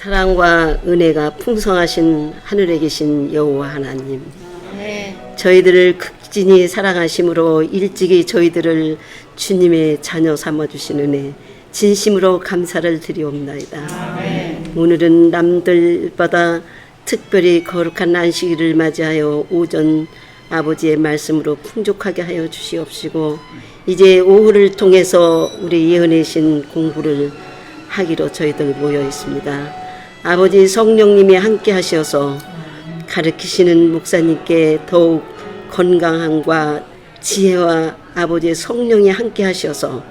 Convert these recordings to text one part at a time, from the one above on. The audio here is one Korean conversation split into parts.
사랑과 은혜가 풍성하신 하늘에 계신 여호와 하나님, 네. 저희들을 극진히 사랑하심으로 일찍이 저희들을 주님의 자녀 삼아주신 은혜 진심으로 감사를 드리옵나이다. 오늘은 남들보다 특별히 거룩한 안식일을 맞이하여 오전 아버지의 말씀으로 풍족하게 하여 주시옵시고, 이제 오후를 통해서 우리 예언의 공부를 하기로 저희들 모여 있습니다. 아버지 성령님이 함께 하셔서 가르치시는 목사님께 더욱 건강함과 지혜와 아버지의 성령이 함께 하셔서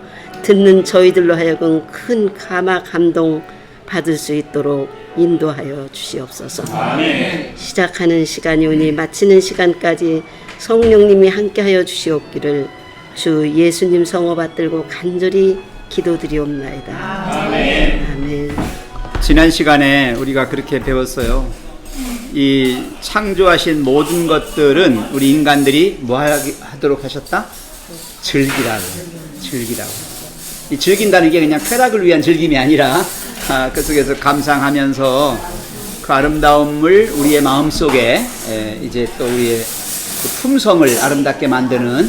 듣는 저희들로 하여금 큰 감화 감동 받을 수 있도록 인도하여 주시옵소서. 아멘. 시작하는 시간이 오니 마치는 시간까지 성령님이 함께하여 주시옵기를 주 예수님 성호 받들고 간절히 기도드리옵나이다. 아멘. 아멘. 지난 시간에 우리가 그렇게 배웠어요. 이 창조하신 모든 것들은 우리 인간들이 뭐 하도록 하셨다? 즐기라고. 이 즐긴다는 게 그냥 쾌락을 위한 즐김이 아니라 그 속에서 감상하면서 그 아름다움을 우리의 마음속에 이제 또 우리의 그 품성을 아름답게 만드는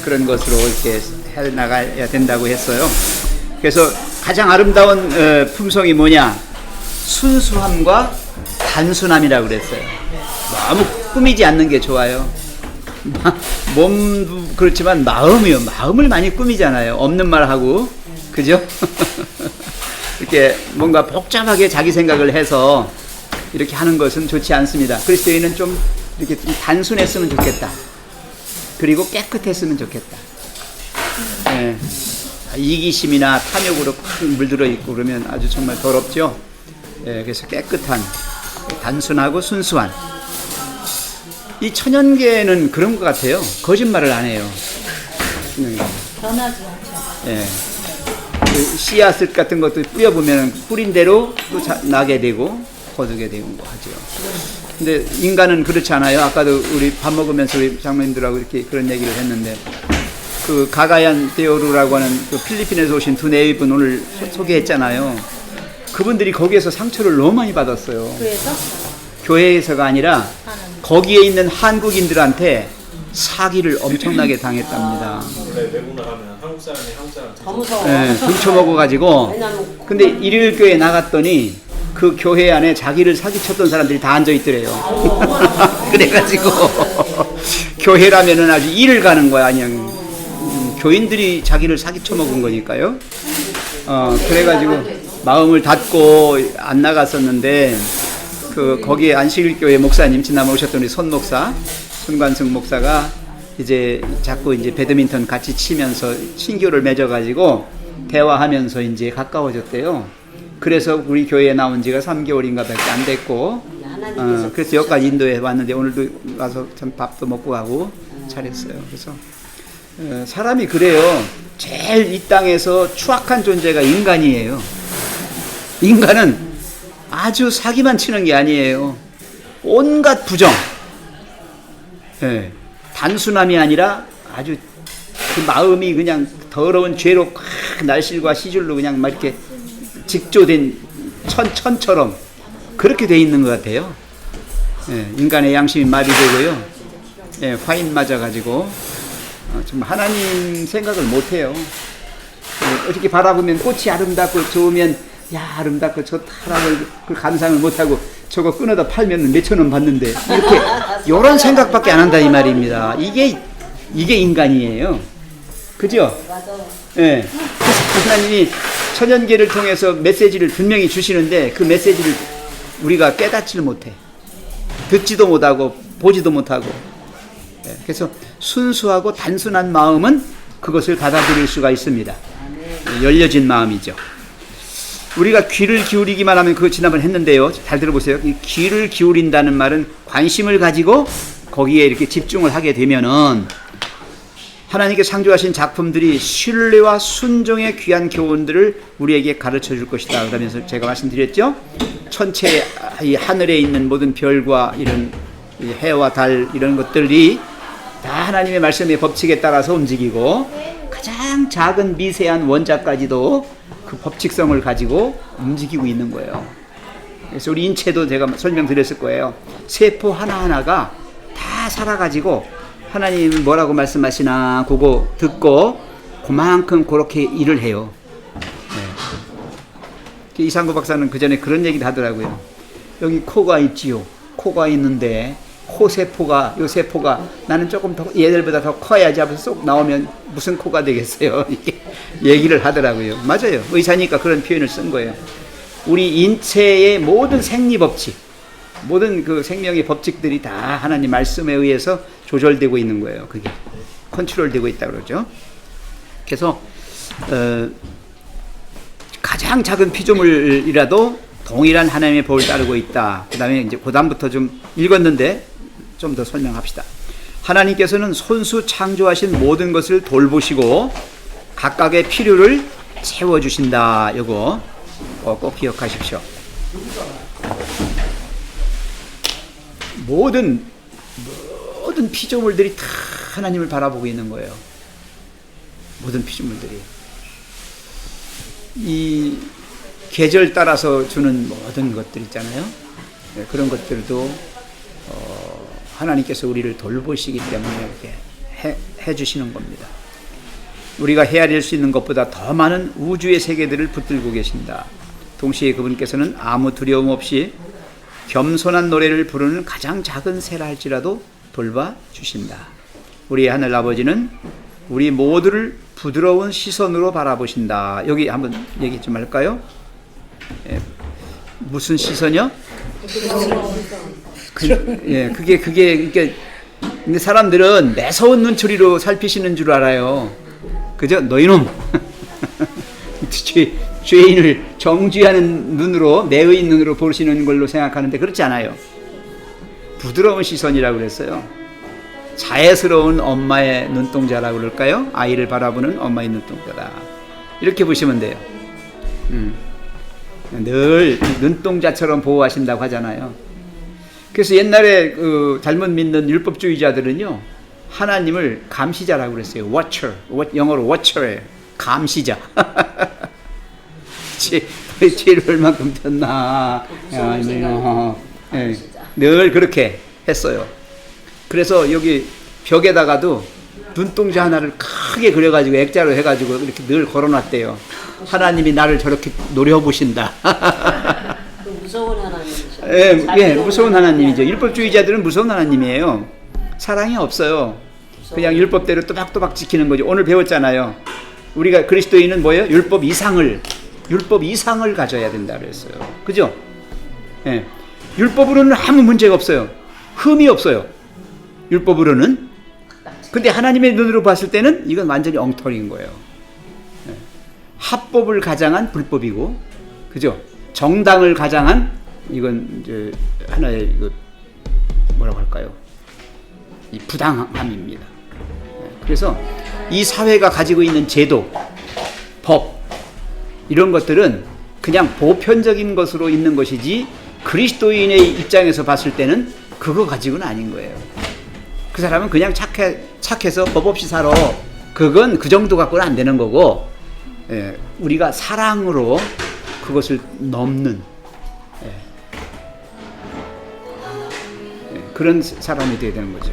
그런 것으로 이렇게 해나가야 된다고 했어요. 그래서 가장 아름다운 품성이 뭐냐? 순수함과 단순함이라고 그랬어요. 너무 꾸미지 않는 게 좋아요. 몸도 그렇지만 마음을 많이 꾸미잖아요. 없는 말 하고, 그죠? 이렇게 뭔가 복잡하게 자기 생각을 해서 이렇게 하는 것은 좋지 않습니다. 그리스도인은 좀 이렇게 좀 단순했으면 좋겠다. 그리고 깨끗했으면 좋겠다. 예. 이기심이나 탐욕으로 물들어 있고 그러면 아주 정말 더럽죠. 예, 그래서 깨끗한, 단순하고 순수한. 이 천연계는 그런 것 같아요. 거짓말을 안 해요. 변하지 않죠. 예. 그 씨앗을 같은 것도 뿌려보면 뿌린 대로 또 나게 되고 거두게 되고 하죠. 근데 인간은 그렇지 않아요. 아까도 우리 밥 먹으면서 우리 장모님들하고 이렇게 그런 얘기를 했는데, 그 가가얀 데오루라고 하는 그 필리핀에서 오신 두 네이분 오늘 소개했잖아요. 그분들이 거기에서 상처를 너무 많이 받았어요. 그래서 교회에서가 아니라 거기에 있는 한국인들한테 사기를 엄청나게 당했답니다. 원래 외국 나가면 한국 사람이 한국 사람 더 무서워. 네, 등쳐먹어가지고. 근데 일일교회 나갔더니 그 교회 안에 자기를 사기쳤던 사람들이 다 앉아있더래요. 그래가지고 교회라면은 아주 일을 가는 거야. 그냥 교인들이 자기를 사기쳐먹은 거니까요. 그래가지고 마음을 닫고 안 나갔었는데, 그 거기에 안식일교회 목사님, 지난번 오셨던 우리 손관승 목사가 이제 자꾸 이제 배드민턴 같이 치면서 신교를 맺어가지고 대화하면서 이제 가까워졌대요. 그래서 우리 교회에 나온 지가 3개월인가 밖에 안 됐고, 그래서 여기까지 인도에 왔는데 오늘도 와서 참 밥도 먹고 가고 잘했어요. 그래서 사람이 그래요. 제일 이 땅에서 추악한 존재가 인간이에요. 인간은 아주 사기만 치는 게 아니에요. 온갖 부정, 단순함이 아니라 아주 그 마음이 그냥 더러운 죄로 날실과 시줄로 그냥 막 이렇게 직조된 천처럼 그렇게 돼 있는 것 같아요. 인간의 양심이 마비되고요. 화인 맞아가지고 정말 하나님 생각을 못해요. 어떻게 바라보면 꽃이 아름답고 좋으면 야 아름답고 좋다라고 그 감상을 못하고 저거 끊어다 팔면 몇천 원 받는데 이렇게 이런 생각밖에 안 한다 이 말입니다. 이게 인간이에요. 그죠? 맞아요. 예. 그래서 하나님이 천연계를 통해서 메시지를 분명히 주시는데 그 메시지를 우리가 깨닫지를 못해. 듣지도 못하고 보지도 못하고. 그래서 순수하고 단순한 마음은 그것을 받아들일 수가 있습니다. 열려진 마음이죠. 우리가 귀를 기울이기만 하면 그거 지난번 했는데요. 잘 들어보세요. 이 귀를 기울인다는 말은 관심을 가지고 거기에 이렇게 집중을 하게 되면은 하나님께 창조하신 작품들이 신뢰와 순종의 귀한 교훈들을 우리에게 가르쳐 줄 것이다. 그러면서 제가 말씀드렸죠. 천체 이 하늘에 있는 모든 별과 이런 해와 달 이런 것들이 다 하나님의 말씀의 법칙에 따라서 움직이고 가장 작은 미세한 원자까지도 그 법칙성을 가지고 움직이고 있는 거예요. 그래서 우리 인체도 제가 설명드렸을 거예요. 세포 하나하나가 다 살아가지고 하나님 뭐라고 말씀하시나 그거 듣고 그만큼 그렇게 일을 해요. 네. 이상구 박사는 그 전에 그런 얘기를 하더라고요. 여기 코가 있지요. 코가 있는데 코 세포가 요 세포가 나는 조금 더 얘들보다 더 커야지 하면서 쏙 나오면 무슨 코가 되겠어요. 이렇게 얘기를 하더라고요. 맞아요. 의사니까 그런 표현을 쓴 거예요. 우리 인체의 모든 생리 법칙, 모든 그 생명의 법칙들이 다 하나님 말씀에 의해서 조절되고 있는 거예요. 그게 컨트롤되고 있다고 그러죠. 그래서 가장 작은 피조물이라도 동일한 하나님의 법을 따르고 있다. 그 다음에 이제 고단부터 좀 읽었는데 좀 더 설명합시다. 하나님께서는 손수 창조하신 모든 것을 돌보시고 각각의 필요를 채워주신다. 이거 꼭 기억하십시오. 모든 피조물들이 다 하나님을 바라보고 있는 거예요. 모든 피조물들이. 이 계절 따라서 주는 모든 것들 있잖아요. 네, 그런 것들도 하나님께서 우리를 돌보시기 때문에 이렇게 해주시는 겁니다. 우리가 헤아릴 수 있는 것보다 더 많은 우주의 세계들을 붙들고 계신다. 동시에 그분께서는 아무 두려움 없이 겸손한 노래를 부르는 가장 작은 새라 할지라도 돌봐주신다. 우리 하늘 아버지는 우리 모두를 부드러운 시선으로 바라보신다. 여기 한번 얘기 좀 할까요? 예, 무슨 시선이요? 그게 근데 사람들은 매서운 눈초리로 살피시는 줄 알아요. 그죠? 너희놈. 죄인을 정죄하는 눈으로, 매의 눈으로 보시는 걸로 생각하는데 그렇지 않아요. 부드러운 시선이라고 그랬어요. 자애스러운 엄마의 눈동자라고 그럴까요? 아이를 바라보는 엄마의 눈동자다. 이렇게 보시면 돼요. 늘 눈동자처럼 보호하신다고 하잖아요. 그래서 옛날에 그 잘못 믿는 율법주의자들은요, 하나님을 감시자라고 그랬어요. watcher, 영어로 watcher예요. 감시자. 죄를 얼만큼 졌나. 늘 그렇게 했어요. 그래서 여기 벽에다가도 눈동자 하나를 크게 그려가지고 액자로 해가지고 이렇게 늘 걸어놨대요. 하나님이 나를 저렇게 노려보신다. 무서운 하나님이죠. 예, 무서운 하나님이죠. 율법주의자들은 무서운 하나님이에요. 사랑이 없어요. 그냥 율법대로 또박또박 지키는 거죠. 오늘 배웠잖아요. 우리가 그리스도인은 뭐예요? 율법 이상을 가져야 된다 그랬어요. 그죠? 예. 율법으로는 아무 문제가 없어요. 흠이 없어요. 율법으로는. 근데 하나님의 눈으로 봤을 때는 이건 완전히 엉터리인 거예요. 예. 합법을 가장한 불법이고, 그죠? 정당을 가장한 이건 이제 하나의 이거 뭐라고 할까요? 이 부당함입니다. 그래서 이 사회가 가지고 있는 제도, 법 이런 것들은 그냥 보편적인 것으로 있는 것이지 그리스도인의 입장에서 봤을 때는 그거 가지고는 아닌 거예요. 그 사람은 그냥 착해서 법 없이 살아. 그건 그 정도 갖고는 안 되는 거고, 예, 우리가 사랑으로 그것을 넘는 그런 사람이 되어야 되는 거죠.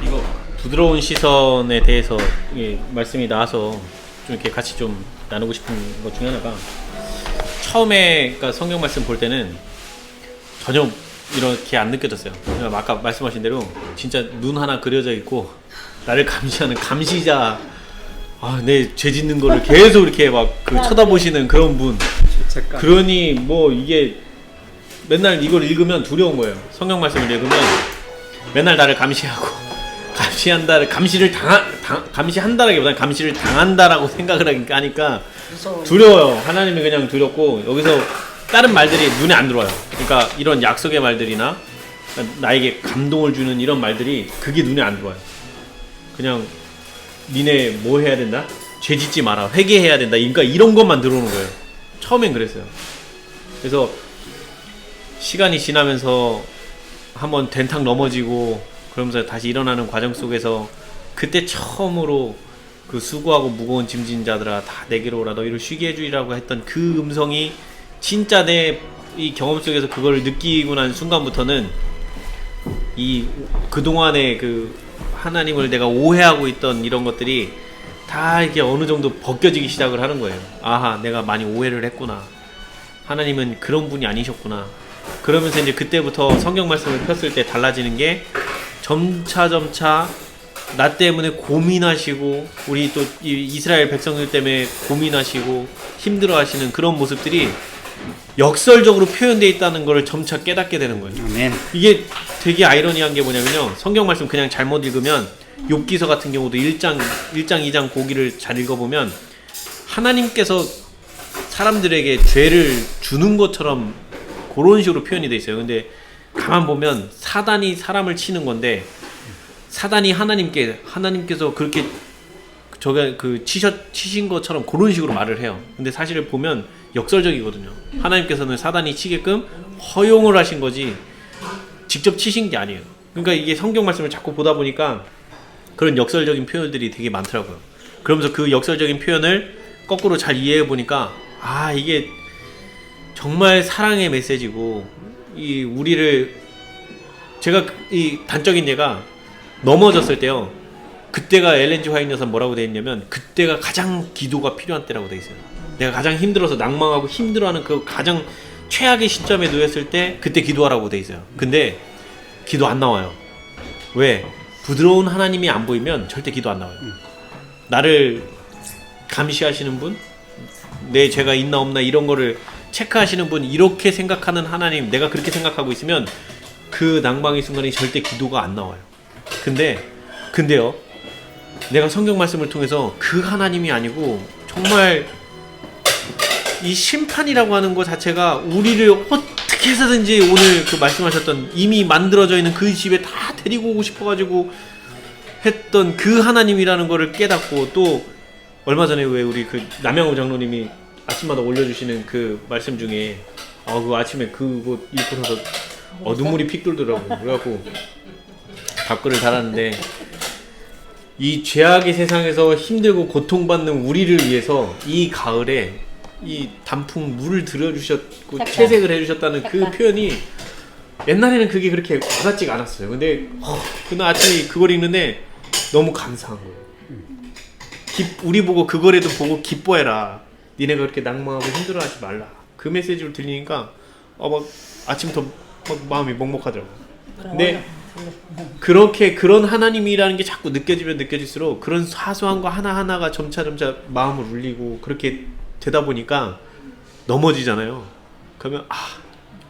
이거 부드러운 시선에 대해서 말씀이 나와서 좀 이렇게 같이 좀 나누고 싶은 것 중에 하나가, 처음에 그러니까 성경 말씀 볼 때는 전혀 이렇게 안 느껴졌어요. 아까 말씀하신 대로 진짜 눈 하나 그려져 있고 나를 감시하는 감시자, 내 죄 짓는 거를 계속 이렇게 막 쳐다보시는 그런 분. 그러니 뭐 이게 맨날 이걸 읽으면 두려운 거예요. 성경 말씀을 읽으면 맨날 나를 감시하고 감시한다라기보다는 감시를 당한다라고 생각을 하니까 두려워요. 하나님이 그냥 두렵고, 여기서 다른 말들이 눈에 안 들어와요. 그러니까 이런 약속의 말들이나 나에게 감동을 주는 이런 말들이 그게 눈에 안 들어와요. 그냥 니네 뭐 해야 된다? 죄 짓지 마라. 회개해야 된다. 그러니까 이런 것만 들어오는 거예요. 처음엔 그랬어요. 그래서 시간이 지나면서 한번 된탕 넘어지고 그러면서 다시 일어나는 과정 속에서 그때 처음으로 그 수고하고 무거운 짐진 자들아 다 내게로 오라 너희를 쉬게 해주리라고 했던 그 음성이 진짜 내 이 경험 속에서 그걸 느끼고 난 순간부터는 이 그동안의 그 하나님을 내가 오해하고 있던 이런 것들이 다 이렇게 어느 정도 벗겨지기 시작을 하는 거예요. 아하, 내가 많이 오해를 했구나. 하나님은 그런 분이 아니셨구나. 그러면서 이제 그때부터 성경 말씀을 폈을 때 달라지는 게 점차 나 때문에 고민하시고 우리 또 이스라엘 백성들 때문에 고민하시고 힘들어하시는 그런 모습들이 역설적으로 표현되어 있다는 걸 점차 깨닫게 되는 거예요. 아멘. 이게 되게 아이러니한 게 뭐냐면요. 성경 말씀 그냥 잘못 읽으면 욥기서 같은 경우도 1장 2장 고기를 잘 읽어보면 하나님께서 사람들에게 죄를 주는 것처럼 그런 식으로 표현이 돼 있어요. 근데 가만 보면 사단이 사람을 치는 건데 사단이 하나님께서 그렇게 저가 그 치신 것처럼 그런 식으로 말을 해요. 근데 사실 보면 역설적이거든요. 하나님께서는 사단이 치게끔 허용을 하신 거지 직접 치신 게 아니에요. 그러니까 이게 성경 말씀을 자꾸 보다 보니까 그런 역설적인 표현들이 되게 많더라고요. 그러면서 그 역설적인 표현을 거꾸로 잘 이해해 보니까 아, 이게 정말 사랑의 메시지고 이 우리를 제가 이 단적인 예가 넘어졌을 때요. 그때가 엘렌 G 화이트 여사 뭐라고 돼 있냐면 그때가 가장 기도가 필요한 때라고 돼 있어요. 내가 가장 힘들어서 낭망하고 힘들어하는 그 가장 최악의 시점에 놓였을 때 그때 기도하라고 돼 있어요. 근데 기도 안 나와요. 왜? 부드러운 하나님이 안 보이면 절대 기도 안 나와요. 나를 감시하시는 분, 내 죄가 있나 없나 이런 거를 체크하시는 분, 이렇게 생각하는 하나님, 내가 그렇게 생각하고 있으면 그 낭망의 순간에 절대 기도가 안 나와요. 근데요, 내가 성경 말씀을 통해서 그 하나님이 아니고 정말 이 심판이라고 하는 것 자체가 우리를 어떻게 해서든지 오늘 그 말씀하셨던 이미 만들어져 있는 그 집에 다 데리고 오고 싶어가지고 했던 그 하나님이라는 거를 깨닫고, 또 얼마 전에 왜 우리 그 남양호 장로님이 아침마다 올려주시는 그 말씀 중에 그 아침에 그거 읽고 나서 눈물이 픽 돌더라고요. 그래갖고 답글을 달았는데, 이 죄악의 세상에서 힘들고 고통받는 우리를 위해서 이 가을에 이 단풍 물을 들여주셨고 채색을 해주셨다는 그 표현이 옛날에는 그게 그렇게 와닿지가 않았어요. 근데 그날 아침에 그걸 읽는데 너무 감사한 거예요. 우리 보고 그거라도 보고 기뻐해라. 니네가 그렇게 낭망하고 힘들어하지 말라. 그 메시지를 들리니까 막 아침부터 막 마음이 먹먹하더라고요. 근데 그렇게 그런 하나님이라는 게 자꾸 느껴지면 느껴질수록 그런 사소한 거 하나하나가 점차 마음을 울리고 그렇게 되다 보니까 넘어지잖아요. 그러면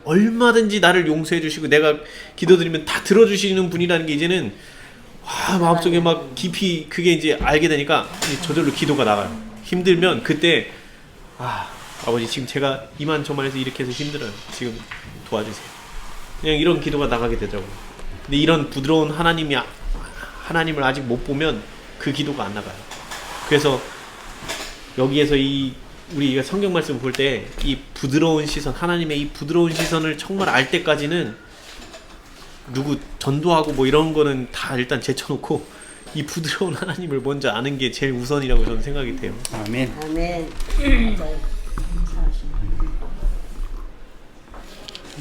얼마든지 나를 용서해 주시고 내가 기도드리면 다 들어주시는 분이라는 게 이제는 마음속에 막 깊이 그게 이제 알게 되니까 저절로 기도가 나가요. 힘들면 그때 아버지 지금 제가 이만저만해서 이렇게 해서 힘들어요. 지금 도와주세요. 그냥 이런 기도가 나가게 되더라고요. 근데 이런 부드러운 하나님을 아직 못 보면 그 기도가 안 나가요. 그래서 여기에서 우리가 성경 말씀 볼 때 이 부드러운 시선, 하나님의 이 부드러운 시선을 정말 알 때까지는 누구 전도하고 뭐 이런 거는 다 일단 제쳐놓고 이 부드러운 하나님을 먼저 아는 게 제일 우선이라고 저는 생각이 돼요. 아멘. 아멘.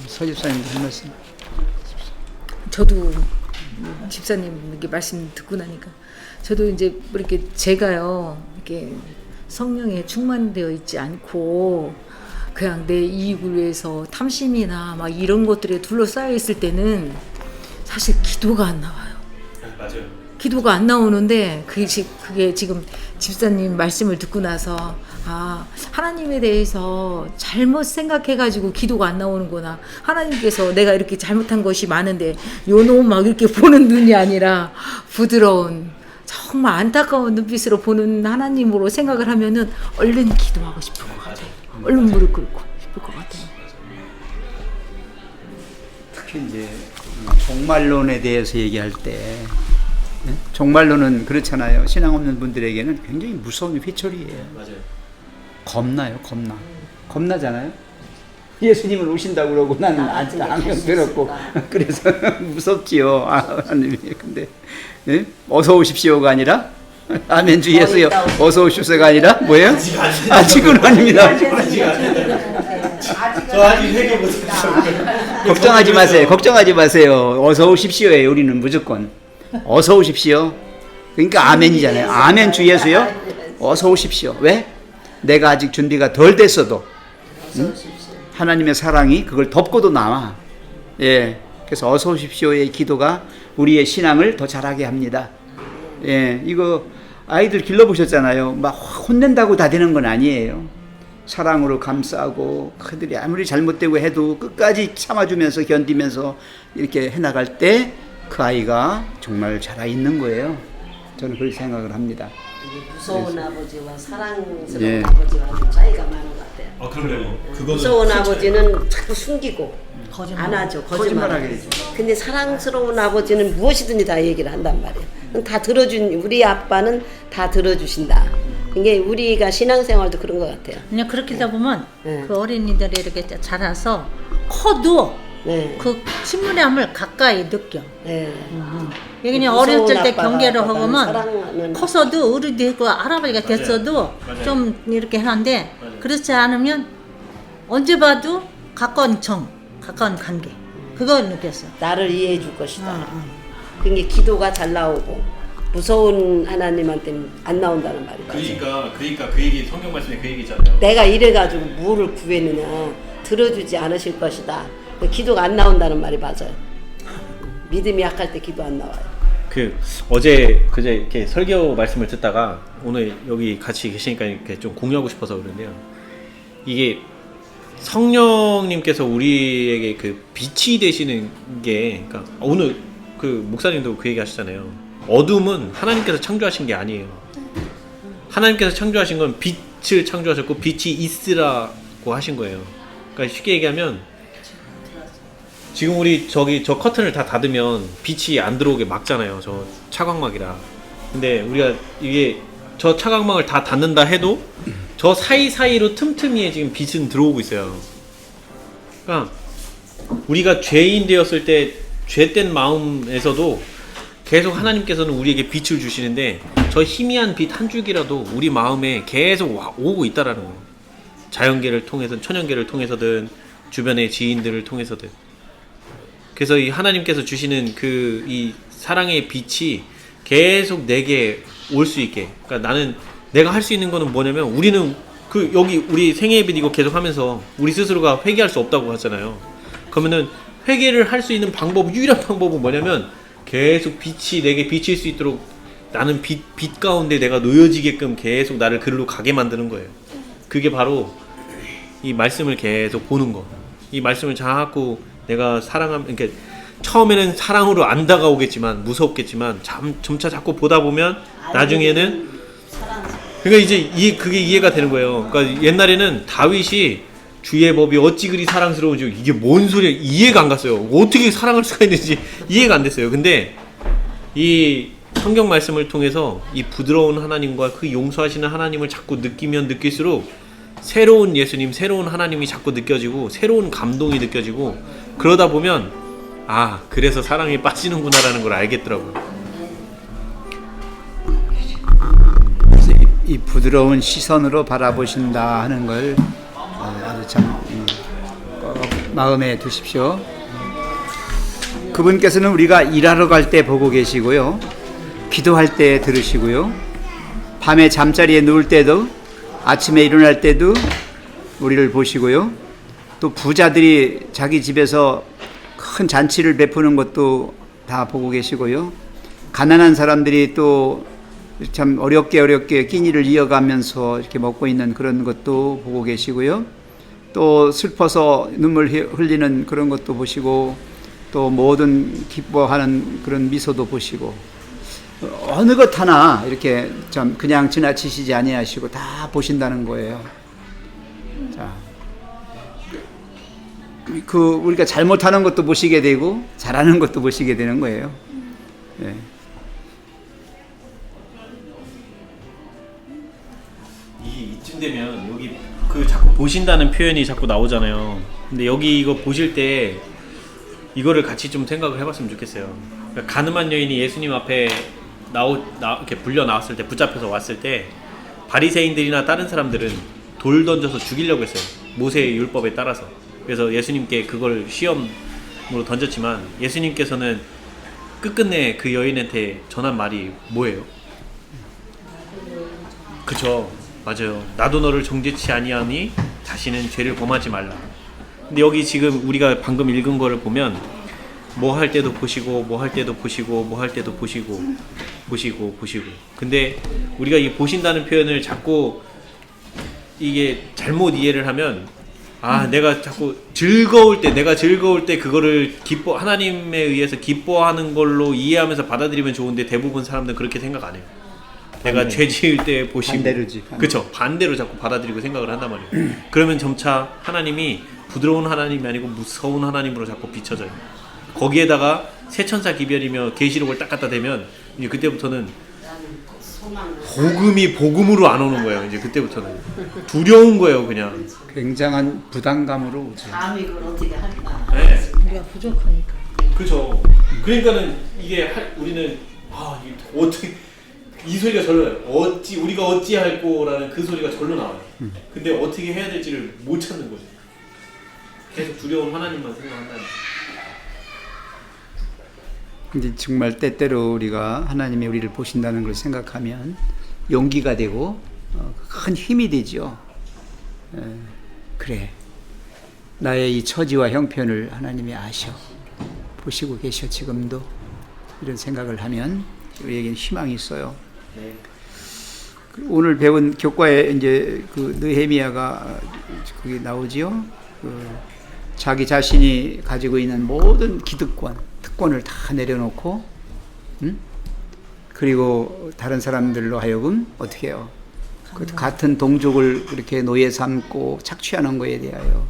서집사님도 한 말씀. 저도 집사님 이렇게 말씀 듣고 나니까 저도 이제 이렇게 제가요 이렇게 성령에 충만되어 있지 않고 그냥 내 이익을 위해서 탐심이나 막 이런 것들에 둘러싸여 있을 때는 사실 기도가 안 나와요. 맞아요. 기도가 안 나오는데 그게 지금 집사님 말씀을 듣고 나서 하나님에 대해서 잘못 생각해가지고 기도가 안 나오는구나. 하나님께서 내가 이렇게 잘못한 것이 많은데 요놈 막 이렇게 보는 눈이 아니라 부드러운 정말 안타까운 눈빛으로 보는 하나님으로 생각을 하면은 얼른 기도하고 싶을 것 같아요. 얼른 무릎 꿇고 싶을 것 같아요. 특히 이제 종말론에 대해서 얘기할 때, 종말론은 그렇잖아요. 신앙 없는 분들에게는 굉장히 무서운 회초리예요. 맞아요. 겁나요, 겁나잖아요. 예수님은 오신다고 그러고 나는 아직 안경 들었고 그래서 무섭지요. 하나님이. 근데 어서 오십시오가 아니라 아멘 주 예수여 어서 오십시오가 아니라 뭐예요? 아직은 아닙니다. 저 아직 회개 못했어요. 걱정하지 마세요. 걱정하지 마세요. 어서 오십시오예요. 우리는 무조건 어서 오십시오. 그러니까 아멘이잖아요. 아멘 주 예수요. 어서 오십시오. 왜? 내가 아직 준비가 덜 됐어도 응? 하나님의 사랑이 그걸 덮고도 나와. 예. 그래서 어서 오십시오의 기도가 우리의 신앙을 더 자라게 합니다. 예. 이거 아이들 길러보셨잖아요. 막 혼낸다고 다 되는 건 아니에요. 사랑으로 감싸고 그들이 아무리 잘못되고 해도 끝까지 참아주면서 견디면서 이렇게 해나갈 때 그 아이가 정말 자라 있는 거예요. 저는 그렇게 생각을 합니다. 무서운 아버지와 사랑스러운 예. 아버지와 좀 차이가 많은 것 같아요. 아 그러네요. 그거는 무서운 아버지는 자꾸 숨기고 안 하죠. 거짓말하게 거짓말하죠. 되죠. 근데 사랑스러운 아버지는 무엇이든지 다 얘기를 한단 말이에요. 그럼 다 들어준 우리 아빠는 다 들어주신다. 이게 우리가 신앙생활도 그런 것 같아요. 그냥 그렇게 하다 보면 네. 그 어린이들이 이렇게 자라서 커도 네. 그 친밀함을 가까이 느껴. 네. 이게 그냥 무서운 어렸을 때 아빠가 경계를 아빠는 하면 사랑하는 커서도 어른이 되고 할아버지가 됐어도 맞아요. 좀 이렇게 하는데 맞아요. 그렇지 않으면 언제 봐도 가까운 가까운 관계 그걸 느꼈어. 나를 이해해 줄 것이다. 그게 기도가 잘 나오고 무서운 하나님한테는 안 나온다는 말이 맞아요. 그러니까 그 얘기 성경 말씀에 그 얘기잖아요. 내가 이래가지고 뭐를 구했느냐 들어주지 않으실 것이다. 기도가 안 나온다는 말이 맞아요. 믿음이 약할 때 기도 안 나와요. 그 어제 그제 이렇게 설교 말씀을 듣다가 오늘 여기 같이 계시니까 이렇게 좀 공유하고 싶어서 그런데요. 이게 성령님께서 우리에게 그 빛이 되시는 게, 그러니까 오늘 그 목사님도 그 얘기 하시잖아요. 어둠은 하나님께서 창조하신 게 아니에요. 하나님께서 창조하신 건 빛을 창조하셨고 빛이 있으라고 하신 거예요. 그러니까 쉽게 얘기하면 지금 우리 저 커튼을 다 닫으면 빛이 안 들어오게 막잖아요. 저 차광막이라. 근데 우리가 이게 저 차광막을 다 닫는다 해도 저 사이사이로 틈틈이에 지금 빛은 들어오고 있어요. 그러니까 우리가 죄인 되었을 때 죄된 마음에서도 계속 하나님께서는 우리에게 빛을 주시는데 저 희미한 빛 한 줄기라도 우리 마음에 계속 오고 있다라는 거예요. 자연계를 통해서든 천연계를 통해서든 주변의 지인들을 통해서든. 그래서 이 하나님께서 주시는 그 이 사랑의 빛이 계속 내게 올 수 있게. 그러니까 나는 내가 할 수 있는 거는 뭐냐면 우리는 그 여기 우리 생애 빛 이거 계속 하면서 우리 스스로가 회개할 수 없다고 하잖아요. 그러면은 회개를 할 수 있는 방법, 유일한 방법은 뭐냐면 계속 빛이 내게 비칠 수 있도록 나는 빛 가운데 내가 놓여지게끔 계속 나를 그리로 가게 만드는 거예요. 그게 바로 이 말씀을 계속 보는 거. 이 말씀을 자꾸 내가 사랑하면, 그러니까 처음에는 사랑으로 안 다가오겠지만 무섭겠지만 점차 자꾸 보다 보면 나중에는 그러니까 이제 그게 이해가 되는 거예요. 그러니까 옛날에는 다윗이 주의 법이 어찌 그리 사랑스러운지 이게 뭔 소리야 이해가 안 갔어요. 어떻게 사랑할 수가 있는지 이해가 안 됐어요. 근데 이 성경 말씀을 통해서 이 부드러운 하나님과 그 용서하시는 하나님을 자꾸 느끼면 느낄수록 새로운 예수님, 새로운 하나님이 자꾸 느껴지고 새로운 감동이 느껴지고 그러다 보면 아 그래서 사랑에 빠지는구나라는 걸 알겠더라고요. 그래서 이 부드러운 시선으로 바라보신다 하는 걸 아주 참 꼭 마음에 두십시오. 그분께서는 우리가 일하러 갈 때 보고 계시고요. 기도할 때 들으시고요. 밤에 잠자리에 누울 때도 아침에 일어날 때도 우리를 보시고요. 또 부자들이 자기 집에서 큰 잔치를 베푸는 것도 다 보고 계시고요. 가난한 사람들이 또 참 어렵게 끼니를 이어가면서 이렇게 먹고 있는 그런 것도 보고 계시고요. 또 슬퍼서 눈물 흘리는 그런 것도 보시고 또 모든 기뻐하는 그런 미소도 보시고 어느 것 하나 이렇게 참 그냥 지나치시지 아니하시고 다 보신다는 거예요. 자, 그 우리가 잘못하는 것도 보시게 되고 잘하는 것도 보시게 되는 거예요. 예. 이쯤 되면 여기 그 자꾸 보신다는 표현이 자꾸 나오잖아요. 근데 여기 이거 보실 때 이거를 같이 좀 생각을 해봤으면 좋겠어요. 그러니까 가늠한 여인이 예수님 앞에 이렇게 불려 나왔을 때 붙잡혀서 왔을 때 바리새인들이나 다른 사람들은 돌 던져서 죽이려고 했어요. 모세의 율법에 따라서. 그래서 예수님께 그걸 시험으로 던졌지만 예수님께서는 끝끝내 그 여인한테 전한 말이 뭐예요? 그쵸, 맞아요. 나도 너를 정죄치 아니하니 다시는 죄를 범하지 말라. 근데 여기 지금 우리가 방금 읽은 거를 보면 뭐 할 때도 보시고 뭐 할 때도 보시고 뭐 할 때도 보시고 근데 우리가 이 보신다는 표현을 자꾸 이게 잘못 이해를 하면 내가 자꾸 내가 즐거울 때 그거를 하나님에 의해서 기뻐하는 걸로 이해하면서 받아들이면 좋은데 대부분 사람들은 그렇게 생각 안 해요. 내가 죄 지을 때 보시고 반대로지. 그쵸, 반대로 자꾸 받아들이고 생각을 한단 말이에요. 그러면 점차 하나님이 부드러운 하나님이 아니고 무서운 하나님으로 자꾸 비춰져요. 거기에다가 새천사 기별이며 계시록을 딱 갖다 대면 이제 그때부터는 복음이 복음으로 안 오는 거예요. 이제 그때부터는 두려운 거예요. 그냥 굉장한 부담감으로 오죠. 감히 그걸 어떻게 할까? 네. 우리가 부족하니까. 그죠. 그러니까는 우리는 이게 어떻게 이 소리가 절로 나요. 우리가 어찌할 거라는 그 소리가 절로 나와요. 근데 어떻게 해야 될지를 못 찾는 거죠. 계속 두려운 하나님만 생각한다는. 근데 정말 때때로 우리가 하나님이 우리를 보신다는 걸 생각하면 용기가 되고 큰 힘이 되죠. 그래, 나의 이 처지와 형편을 하나님이 아셔, 보시고 계셔. 지금도 이런 생각을 하면 우리에게는 희망이 있어요. 네. 오늘 배운 교과에 이제 그 느헤미야가 거기 나오지요. 자기 자신이 가지고 있는 모든 특권을 다 내려놓고, 그리고 다른 사람들로 하여금 어떻게 해요? 같은 동족을 그렇게 노예 삼고 착취하는 거에 대하여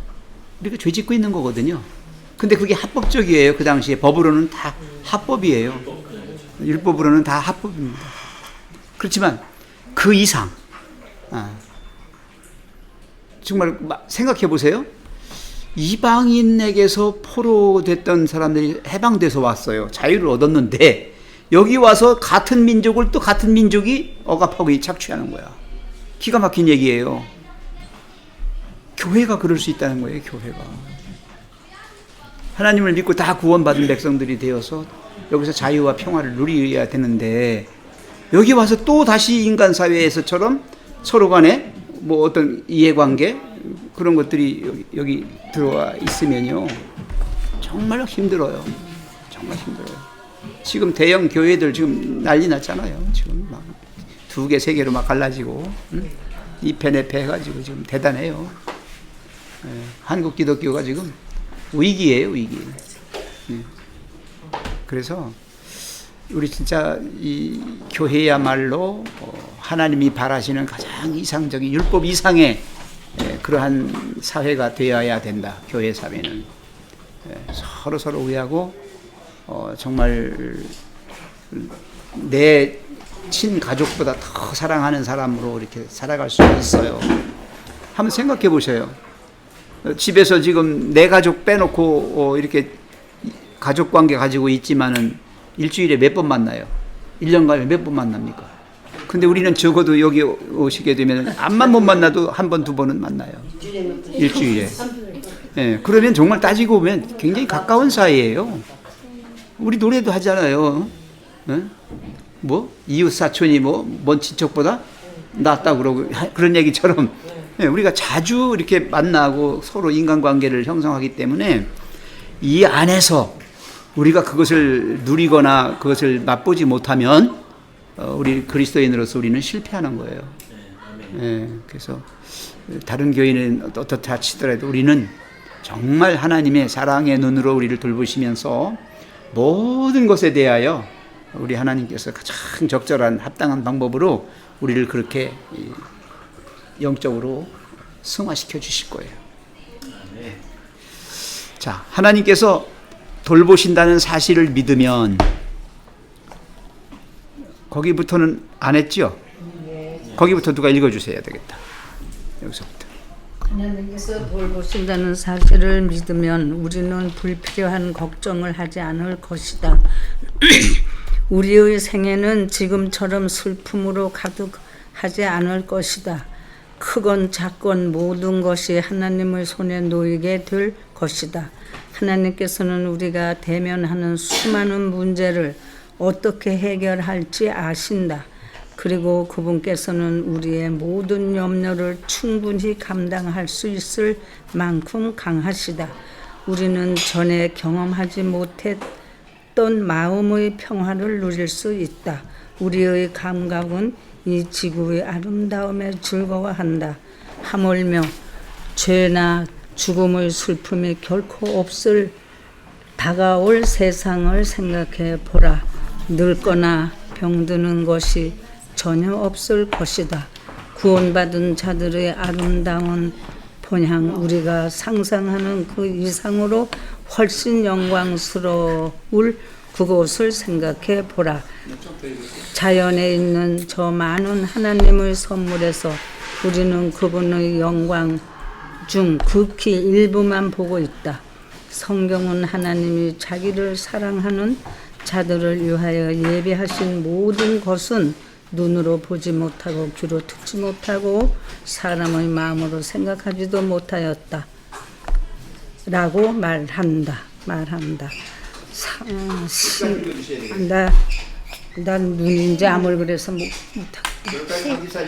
우리가 죄 짓고 있는 거거든요. 근데 그게 합법적이에요. 그 당시에 법으로는 다 합법이에요. 율법으로는 다 합법입니다. 그렇지만 그 이상, 정말 생각해 보세요. 이방인에게서 포로됐던 사람들이 해방돼서 왔어요. 자유를 얻었는데 여기 와서 같은 민족을 또 같은 민족이 억압하고 착취하는 거야. 기가 막힌 얘기예요. 교회가 그럴 수 있다는 거예요. 교회가 하나님을 믿고 다 구원받은 백성들이 되어서 여기서 자유와 평화를 누려야 되는데 여기 와서 또 다시 인간 사회에서처럼 서로 간에 뭐 어떤 이해관계 그런 것들이 여기 들어와 있으면요 정말 힘들어요. 정말 힘들어요. 지금 대형 교회들 지금 난리 났잖아요. 지금 막 2개, 3개로 막 갈라지고, 이 패 내 패 해가지고 지금 대단해요. 한국 기독교가 지금 위기예요, 위기. 그래서 우리 진짜 이 교회야말로 하나님이 바라시는 가장 이상적인 율법 이상의 그러한 사회가 되어야 된다. 교회 사회는 서로 의하고 정말 내 친가족보다 더 사랑하는 사람으로 이렇게 살아갈 수 있어요. 한번 생각해 보세요. 집에서 지금 내 가족 빼놓고 이렇게 가족 관계 가지고 있지만은 일주일에 몇 번 만나요? 1년간에 몇 번 만납니까? 근데 우리는 적어도 여기 오시게 되면 암만 못 만나도 한 번, 2번은 만나요. 일주일에. 예, 그러면 정말 따지고 보면 굉장히 가까운 사이예요. 우리 노래도 하잖아요. 뭐 이웃 사촌이 먼 친척보다 낫다고 그러고 그런 얘기처럼 우리가 자주 이렇게 만나고 서로 인간관계를 형성하기 때문에 이 안에서 우리가 그것을 누리거나 그것을 맛보지 못하면 우리 그리스도인으로서 우리는 실패하는 거예요. 그래서 다른 교인은 어떻다 치더라도 우리는 정말 하나님의 사랑의 눈으로 우리를 돌보시면서 모든 것에 대하여 우리 하나님께서 가장 적절한 합당한 방법으로 우리를 그렇게 영적으로 승화시켜 주실 거예요. 자, 하나님께서 돌보신다는 사실을 믿으면 거기부터는 안 했죠? 거기부터 누가 읽어주셔야 되겠다. 여기서부터. 하나님께서 돌보신다는 사실을 믿으면 우리는 불필요한 걱정을 하지 않을 것이다. 우리의 생애는 지금처럼 슬픔으로 가득하지 않을 것이다. 크건 작건 모든 것이 하나님의 손에 놓이게 될 것이다. 하나님께서는 우리가 대면하는 수많은 문제를 어떻게 해결할지 아신다. 그리고 그분께서는 우리의 모든 염려를 충분히 감당할 수 있을 만큼 강하시다. 우리는 전에 경험하지 못했던 마음의 평화를 누릴 수 있다. 우리의 감각은 이 지구의 아름다움에 즐거워한다. 하물며 죄나 죽음의 슬픔이 결코 없을 다가올 세상을 생각해 보라. 늙거나 병드는 것이 전혀 없을 것이다. 구원받은 자들의 아름다운 본향, 우리가 상상하는 그 이상으로 훨씬 영광스러울 그곳을 생각해 보라. 자연에 있는 저 많은 하나님의 선물에서 우리는 그분의 영광 중 극히 일부만 보고 있다. 성경은 하나님이 자기를 사랑하는 자들을 위하여 예비하신 모든 것은 눈으로 보지 못하고 귀로 듣지 못하고 사람의 마음으로 생각하지도 못하였다 라고 말한다. 난 눈인지 암을 그래서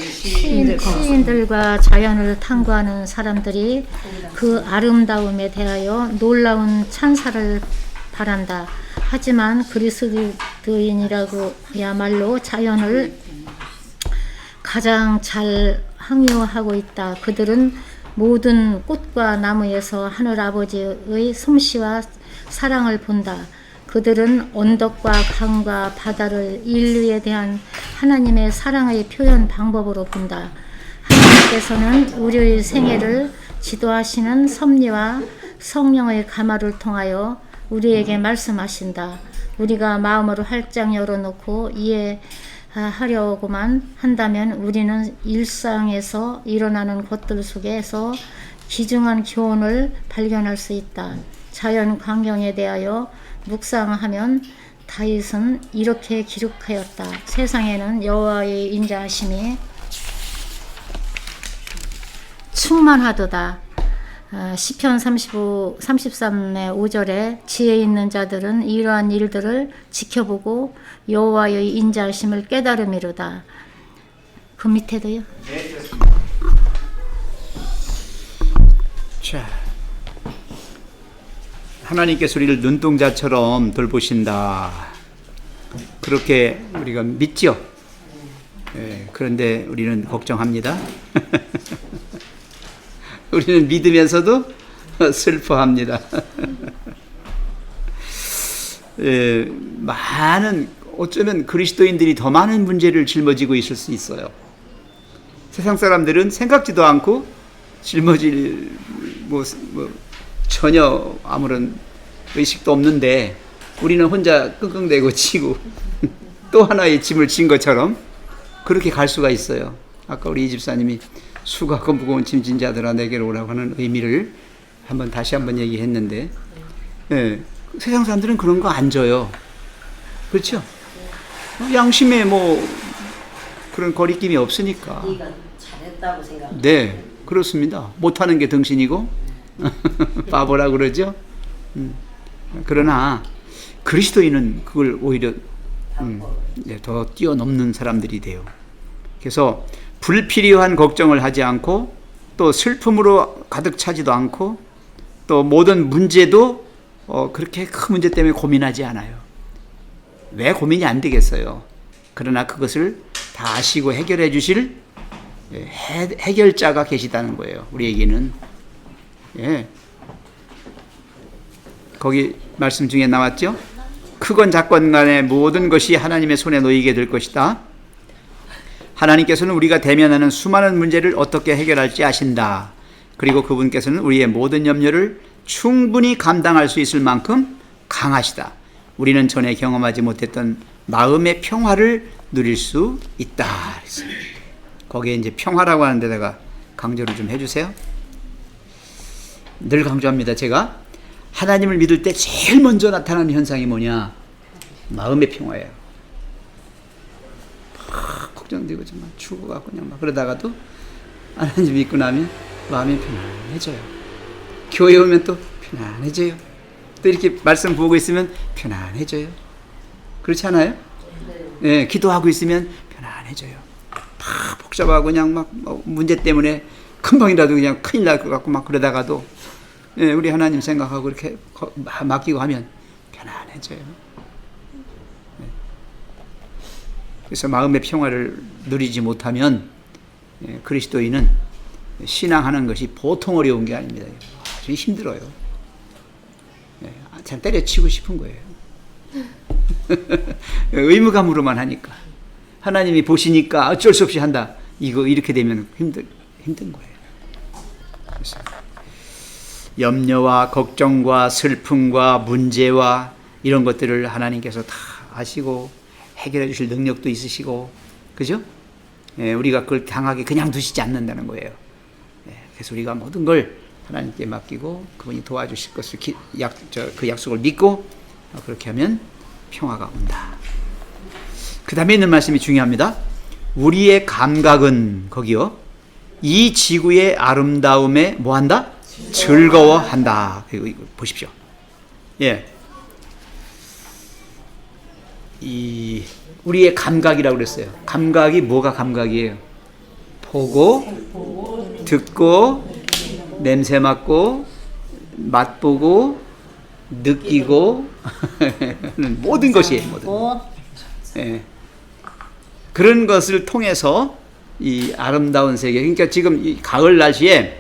시인들과 자연을 탐구하는 사람들이 그 아름다움에 대하여 놀라운 찬사를 바란다. 하지만 그리스도인이라고야말로 자연을 가장 잘 항유하고 있다. 그들은 모든 꽃과 나무에서 하늘 아버지의 솜씨와 사랑을 본다. 그들은 언덕과 강과 바다를 인류에 대한 하나님의 사랑의 표현 방법으로 본다. 하나님께서는 우리의 생애를 지도하시는 섭리와 성령의 가마를 통하여 우리에게 말씀하신다. 우리가 마음으로 활짝 열어놓고 이해하려고만 한다면 우리는 일상에서 일어나는 것들 속에서 귀중한 교훈을 발견할 수 있다. 자연 광경에 대하여 묵상하면 다윗은 이렇게 기록하였다. 세상에는 여호와의 인자하심이 충만하도다. 시편 33의 5절에 지혜 있는 자들은 이러한 일들을 지켜보고 여호와의 인자하심을 깨달음이로다. 그 밑에도요. 자, 하나님께서 우리를 눈동자처럼 돌보신다. 그렇게 우리가 믿죠. 그런데 우리는 걱정합니다. 우리는 믿으면서도 슬퍼합니다. 어쩌면 그리스도인들이 더 많은 문제를 짊어지고 있을 수 있어요. 세상 사람들은 생각지도 않고 짊어질 전혀 아무런 의식도 없는데 우리는 혼자 끙끙대고 치고 또 하나의 짐을 진 것처럼 그렇게 갈 수가 있어요. 아까 우리 이 집사님이 수고하고 무거운 짐진 자들아 내게로 오라고 하는 의미를 다시 한번 얘기했는데, 세상 사람들은 그런 거 안 져요. 그렇죠? 양심에 그런 거리낌이 없으니까. 네가 잘했다고 생각. 네, 그렇습니다. 못하는 게 등신이고 바보라 그러죠. 그러나 그리스도인은 그걸 오히려 더 뛰어넘는 사람들이 돼요. 그래서 불필요한 걱정을 하지 않고 또 슬픔으로 가득 차지도 않고 또 모든 문제도 그렇게 큰 문제 때문에 고민하지 않아요. 왜 고민이 안 되겠어요? 그러나 그것을 다 아시고 해결해 주실 해결자가 계시다는 거예요. 우리에게는. 거기 말씀 중에 나왔죠? 크건 작건 간에 모든 것이 하나님의 손에 놓이게 될 것이다. 하나님께서는 우리가 대면하는 수많은 문제를 어떻게 해결할지 아신다. 그리고 그분께서는 우리의 모든 염려를 충분히 감당할 수 있을 만큼 강하시다. 우리는 전에 경험하지 못했던 마음의 평화를 누릴 수 있다. 거기에 이제 평화라고 하는 데다가 강조를 좀 해주세요. 늘 강조합니다. 제가 하나님을 믿을 때 제일 먼저 나타나는 현상이 뭐냐? 마음의 평화예요. 걱정되고 정말 죽어가고 그냥 그러다가도 하나님 믿고 나면 마음이 편안해져요. 교회 오면 또 편안해져요. 또 이렇게 말씀 보고 있으면 편안해져요. 그렇지 않아요? 네, 기도하고 있으면 편안해져요. 막 복잡하고 그냥 막 문제 때문에 금방이라도 그냥 큰일 날 것 같고 막 그러다가도 예, 우리 하나님 생각하고 이렇게 맡기고 하면 편안해져요. 네. 그래서 마음의 평화를 누리지 못하면 예, 그리스도인은 신앙하는 것이 보통 어려운 게 아닙니다. 아주 힘들어요. 예, 참 때려치고 싶은 거예요. 의무감으로만 하니까 하나님이 보시니까 어쩔 수 없이 한다. 이거 이렇게 되면 힘든 거예요. 그래서 염려와 걱정과 슬픔과 문제와 이런 것들을 하나님께서 다 아시고 해결해 주실 능력도 있으시고, 그죠? 예, 우리가 그걸 당하게 그냥 두시지 않는다는 거예요. 예, 그래서 우리가 모든 걸 하나님께 맡기고 그분이 도와주실 것을 그 약속을 믿고 그렇게 하면 평화가 온다. 그 다음에 있는 말씀이 중요합니다. 우리의 감각은 거기요, 이 지구의 아름다움에 뭐한다? 즐거워한다. 이거 보십시오. 예, 이 우리의 감각이라고 그랬어요. 감각이 뭐가 감각이에요? 보고, 듣고, 냄새 맡고, 맛보고, 느끼고 모든 것이에요. 모든. 예. 그런 것을 통해서 이 아름다운 세계. 그러니까 지금 이 가을 날씨에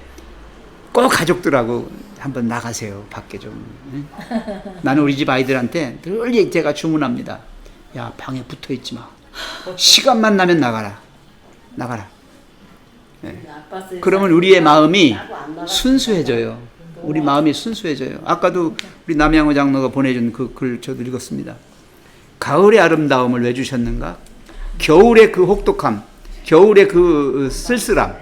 꼭 가족들하고 한번 나가세요. 밖에 좀. 나는 우리 집 아이들한테 늘 제가 주문합니다. 야, 방에 붙어 있지 마. 시간만 나면 나가라. 예. 그러면 우리의 마음이 순수해져요. 우리 마음이 순수해져요. 아까도 우리 남양호 장로가 보내준 그 글 저도 읽었습니다. 가을의 아름다움을 왜 주셨는가? 겨울의 그 혹독함, 겨울의 그 쓸쓸함,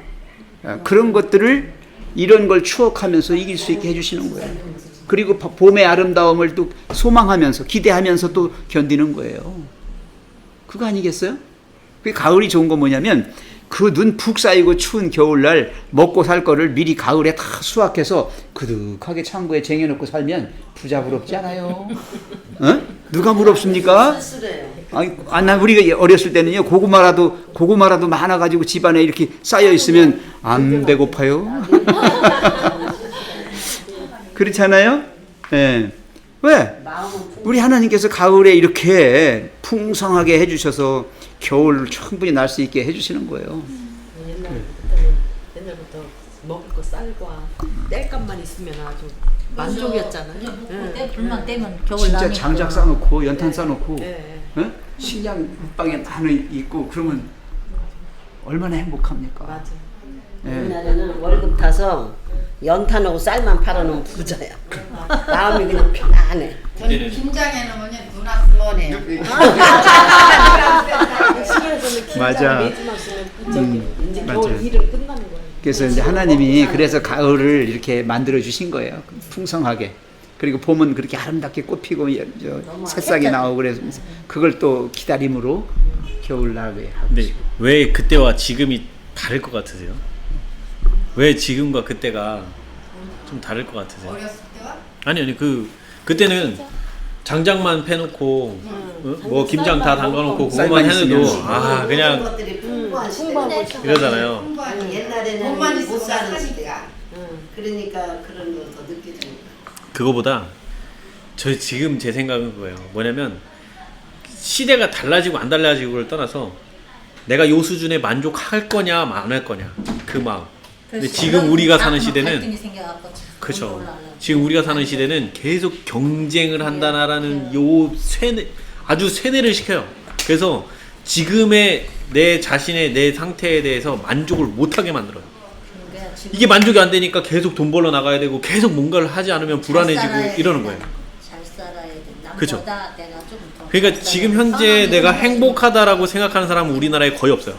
그런 것들을 이런 걸 추억하면서 이길 수 있게 해주시는 거예요. 그리고 봄의 아름다움을 또 소망하면서 기대하면서 또 견디는 거예요. 그거 아니겠어요? 그 가을이 좋은 건 뭐냐면 그 눈 푹 쌓이고 추운 겨울날 먹고 살 거를 미리 가을에 다 수확해서 그득하게 창고에 쟁여놓고 살면 부자 부럽지 않아요? 어? 누가 부럽습니까? 난 우리가 어렸을 때는요, 고구마라도 많아가지고 집안에 이렇게 쌓여 있으면 안 배고파요. 그렇지 않아요? 예. 왜? 우리 하나님께서 가을에 이렇게 풍성하게 해주셔서 겨울을 충분히 날 수 있게 해주시는 거예요. 옛날부터 먹을 거 쌀과 땔감만 있으면 아주 만족이었잖아요. 불만 떼면 겨울 진짜 나니까. 장작 싸놓고 연탄 싸놓고 네. 어? 식량 방에 하나 있고 그러면 얼마나 행복합니까? 맞아. 예. 우리나라는 월급 타서 연탄하고 쌀만 팔아놓으면 부자야. 마음이 그냥 편안해. 이제는 김장에 넣으면 누나 그만해요. 맞아. 이제 맞아요. 겨울 일은 끝나는 거예요. 그래서 이제 하나님이 그래서 가을을 이렇게 만들어 주신 거예요. 풍성하게. 그리고 봄은 그렇게 아름답게 꽃피고 새싹이 나오고 그래서 그걸 또 기다림으로 겨울날에 하고. 근데 왜 그때와 지금이 다를 것 같으세요? 왜 지금과 그때가 좀 다를 것 같으세요? 어렸을 때와 아니 그때는 장작만 패놓고 뭐 김장 다 담가놓고 그것만 쌀만 해도 있으면. 그냥 것들이 풍부한 시대. 이러잖아요. 공부하니 몸만 옛날에는 있으면 못 사는 시대. 사니까. 그러니까 그런 거 더 느껴지는 거야. 그거보다 지금 제 생각은 그거예요. 뭐냐면 시대가 달라지고 안 달라지고를 떠나서 내가 요 수준에 만족할 거냐 안 할 거냐 그 마음. 근데 지금 우리가 사는 시대는 그렇죠. 지금 우리가 사는 시대는 계속 경쟁을 한다라는 요 아주 쇠뇌를 시켜요. 그래서 지금의 내 자신의 내 상태에 대해서 만족을 못하게 만들어요. 이게 만족이 안 되니까 계속 돈 벌러 나가야 되고 계속 뭔가를 하지 않으면 불안해지고 이러는 거예요. 잘 살아야 돼. 그쵸. 남보다 내가 조금 더. 그러니까 지금 현재 내가 행복하다라고 생각하는 사람은 우리나라에 거의 없어요.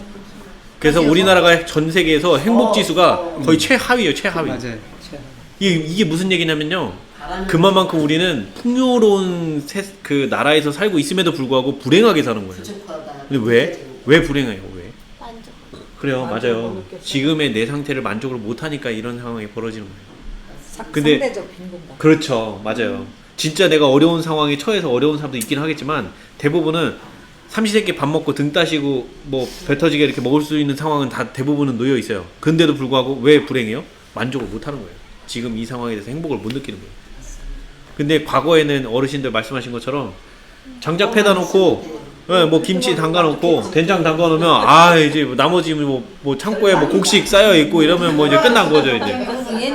그래서 우리나라가 전 세계에서 행복 지수가 거의 최하위예요, 최하위. 맞아요. 이게 무슨 얘기냐면요. 그만큼 우리는 풍요로운 그 나라에서 살고 있음에도 불구하고 불행하게 사는 거예요. 근데 왜 불행해요? 왜? 그래요, 맞아요. 지금의 내 상태를 만족을 못하니까 이런 상황이 벌어지는 거예요. 근데 상대적 빈곤감. 그렇죠, 맞아요. 진짜 내가 어려운 상황에 처해서 어려운 사람도 있긴 하겠지만 대부분은 삼시세끼 밥 먹고 등 따시고 뭐 배 터지게 이렇게 먹을 수 있는 상황은 다 대부분은 놓여 있어요. 근데도 불구하고 왜 불행해요? 만족을 못하는 거예요. 지금 이 상황에 대해서 행복을 못 느끼는 거예요. 근데 과거에는 어르신들 말씀하신 것처럼 장작 패다 놓고 뭐 김치 담가 놓고 된장 담가 놓으면 아 이제 나머지 뭐 창고에 뭐 곡식 쌓여 있고 이러면 뭐 이제 끝난 거죠 이제.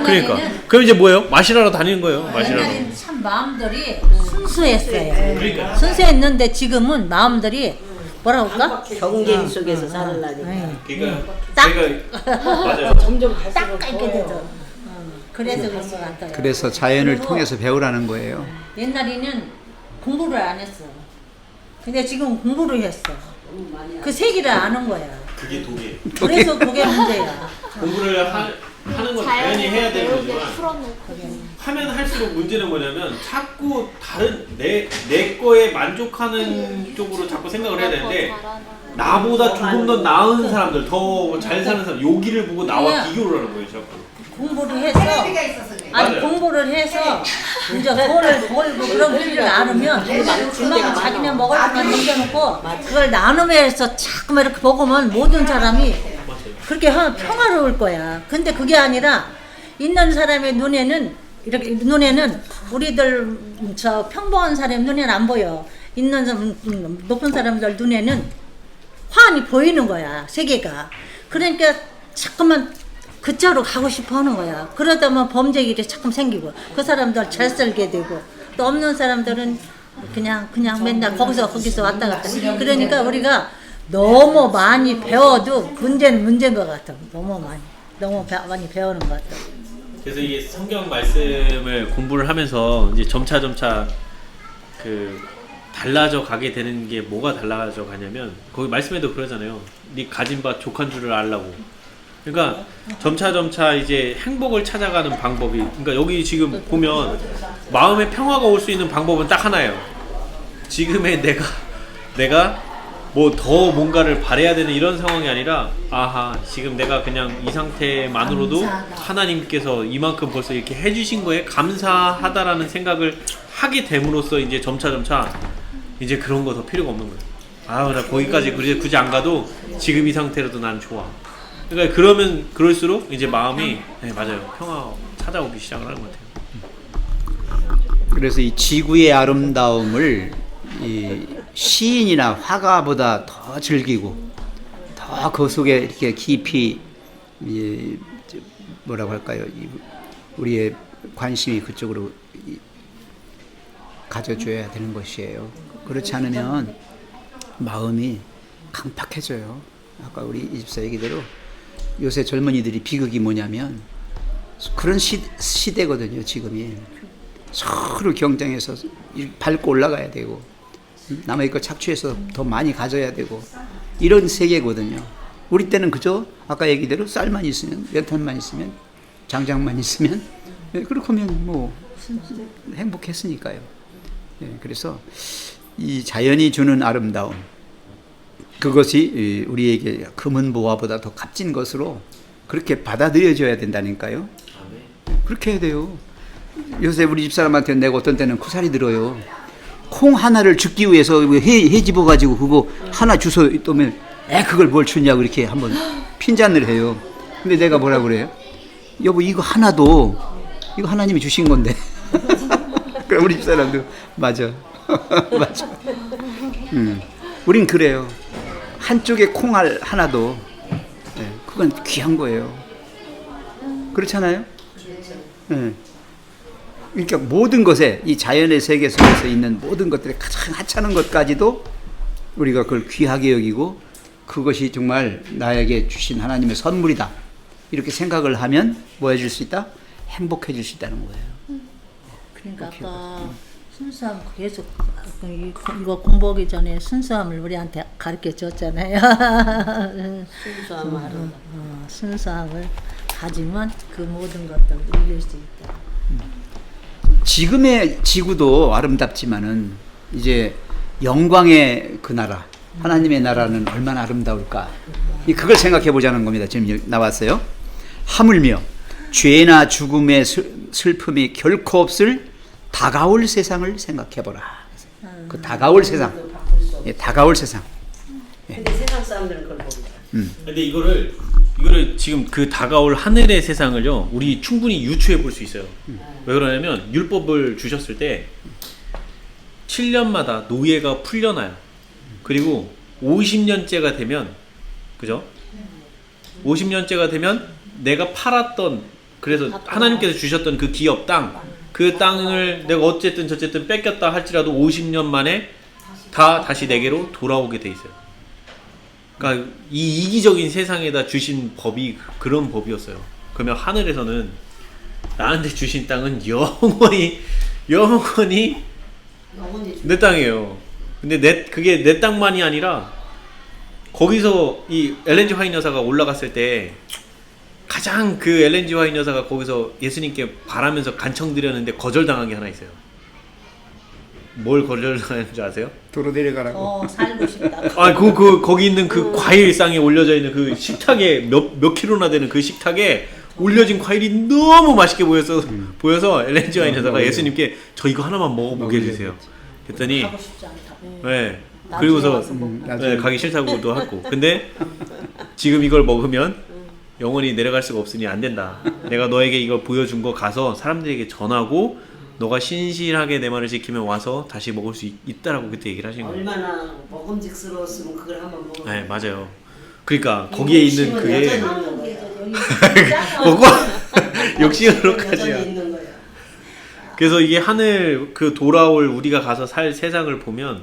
그러니까 그럼 이제 뭐예요? 마시라로 다니는 거예요. 마시라로. 옛날에는 참 마음들이 순수했어요. 순수했는데 지금은 마음들이 뭐라고 할까? 경계 속에서 살으려니까. 그러니까 딱. 제가 맞아요. 딱 깔게 되죠. 그래서 그런 것 같아요. 그래서 자연을 그리고 통해서 배우라는 거예요. 옛날에는 공부를 안 했어. 근데 지금 공부를 했어. 그 세계를 아는 거야. 그게 독이에요. 그래서 그게 문제야. 공부를 하는 건 당연히 해야 되는 거지만 하면 할수록 문제는 뭐냐면 자꾸 다른 내 거에 만족하는 쪽으로 자꾸 생각을 해야 되는데 나보다 조금 더 나은 사람들 더 잘 사는 사람 여기를 보고 나와 비교를 하는 거예요 자꾸. 공부를 해서 아니 공부를 해서 이제 돈을 벌고 그런 길을 나누면 그만큼 자기네 먹을 것만 남겨놓고 그걸 나누면서 자꾸만 이렇게 먹으면 모든 사람이 그렇게 하면 평화로울 거야. 근데 그게 아니라 있는 사람의 눈에는 이렇게 눈에는 우리들 저 평범한 사람 눈에는 안 보여. 있는 사람 높은 사람들 눈에는 환히 보이는 거야 세계가. 그러니까 자꾸만 그쪽으로 가고 싶어 하는 거야. 그러다 보면 범죄길이 자꾸 생기고 그 사람들 잘 살게 되고 또 없는 사람들은 그냥 맨날 거기서 왔다 갔다. 그러니까 우리가 너무 많이 배워도 문제는 문제인 것 같아. 너무 많이 배우는 것 같아. 그래서 이게 성경 말씀을 공부를 하면서 이제 점차 그 달라져 가게 되는 게 뭐가 달라져 가냐면 거기 말씀에도 그러잖아요. 네 가진 바 족한 줄을 알라고. 그러니까 점차 이제 행복을 찾아가는 방법이 그러니까 여기 지금 보면 마음의 평화가 올 수 있는 방법은 딱 하나예요. 지금의 내가 뭐 더 뭔가를 바래야 되는 이런 상황이 아니라 아하 지금 내가 그냥 이 상태만으로도 하나님께서 이만큼 벌써 이렇게 해주신 거에 감사하다라는 생각을 하게 됨으로써 이제 점차 이제 그런 거 더 필요가 없는 거예요. 아우 나 거기까지 굳이 안 가도 지금 이 상태로도 난 좋아. 그러니까 그럴수록 이제 마음이 네, 맞아요 평화 찾아오기 시작을 하는 것 같아요. 그래서 이 지구의 아름다움을 이 시인이나 화가보다 더 즐기고 더 그 속에 이렇게 깊이 뭐라고 할까요? 우리의 관심이 그쪽으로 가져줘야 되는 것이에요. 그렇지 않으면 마음이 강팍해져요. 아까 우리 이집사 얘기대로 요새 젊은이들이 비극이 뭐냐면 그런 시대거든요. 지금이 서로 경쟁해서 밟고 올라가야 되고 남의 거 착취해서 더 많이 가져야 되고 이런 세계거든요. 우리 때는 그저 아까 얘기대로 쌀만 있으면 면탄만 있으면 장작만 있으면 그렇게 하면 뭐 행복했으니까요. 그래서 이 자연이 주는 아름다움 그것이 우리에게 금은 보화보다 더 값진 것으로 그렇게 받아들여져야 된다니까요. 그렇게 해야 돼요. 요새 우리 집사람한테 내가 어떤 때는 쿠살이 들어요. 콩 하나를 줍기 위해서 해 집어가지고 그거 하나 주워 또면 그걸 뭘 주냐고 이렇게 한번 핀잔을 해요. 근데 내가 뭐라 그래요? 여보 이거 하나도 이거 하나님이 주신 건데. 그럼 우리 집사람도 맞아. 맞아. 우린 그래요. 한쪽에 콩알 하나도 그건 귀한 거예요. 그렇잖아요? 그러니까 모든 것에 이 자연의 세계 속에서 있는 모든 것들이 가장 하찮은 것까지도 우리가 그걸 귀하게 여기고 그것이 정말 나에게 주신 하나님의 선물이다 이렇게 생각을 하면 뭐 해줄 수 있다? 행복해질 수 있다는 거예요. 그러니까 아까 순수함 계속 이거 공부하기 전에 순수함을 우리한테 가르쳐 줬잖아요. 순수함을 가지면 그 모든 것들을 이길 수 있다. 지금의 지구도 아름답지만은 이제 영광의 그 나라 하나님의 나라는 얼마나 아름다울까. 그걸 생각해 보자는 겁니다. 지금 여기 나왔어요. 하물며 죄나 죽음의 슬픔이 결코 없을 다가올 세상을 생각해 보라. 그 다가올 세상. 예, 다가올 세상. 근데 세상 사람들은 그걸 모른다. 근데 이거를 지금 그 다가올 하늘의 세상을요, 우리 충분히 유추해 볼 수 있어요. 왜 그러냐면 율법을 주셨을 때 7년마다 노예가 풀려나요. 그리고 50년째가 되면, 그죠? 50년째가 되면 내가 팔았던, 그래서 하나님께서 주셨던 그 기업 땅, 그 땅을 내가 어쨌든 저쨌든 뺏겼다 할지라도 50년 만에 다시 내게로 돌아오게 돼 있어요. 그러니까 이 이기적인 세상에다 주신 법이 그런 법이었어요. 그러면 하늘에서는 나한테 주신 땅은 영원히 내 땅이에요. 근데 그게 내 땅만이 아니라 거기서 이 엘렌 G 화이트 여사가 올라갔을 때 가장 그 엘렌 G 화이트 여사가 거기서 예수님께 바라면서 간청드렸는데 거절당한 게 하나 있어요. 뭘 거절당했는지 아세요? 도로 내려가라고. 살고 싶다. 거기 있는 그 과일상에 올려져 있는 그 식탁에 몇 킬로나 되는 그 식탁에 올려진 과일이 너무 맛있게 보여서 엘렌 G 화이트 여사가 예수님께 저 이거 하나만 먹어보게 해주세요. 그랬더니 가고 싶지 않다고. 네. 그리고서 네, 가기 싫다고도 하고. 근데 지금 이걸 먹으면 영원히 내려갈 수가 없으니 안 된다. 내가 너에게 이걸 보여준 거 가서 사람들에게 전하고 너가 신실하게 내 말을 지키면 와서 다시 먹을 수 있다라고 그때 얘기를 하신 거예요. 얼마나 먹음직스러웠으면 그걸 한번 먹어. 네, 맞아요. 그러니까 거기에 있는 그게 먹고 욕심으로까지야. 그래서 이게 하늘 그 돌아올 우리가 가서 살 세상을 보면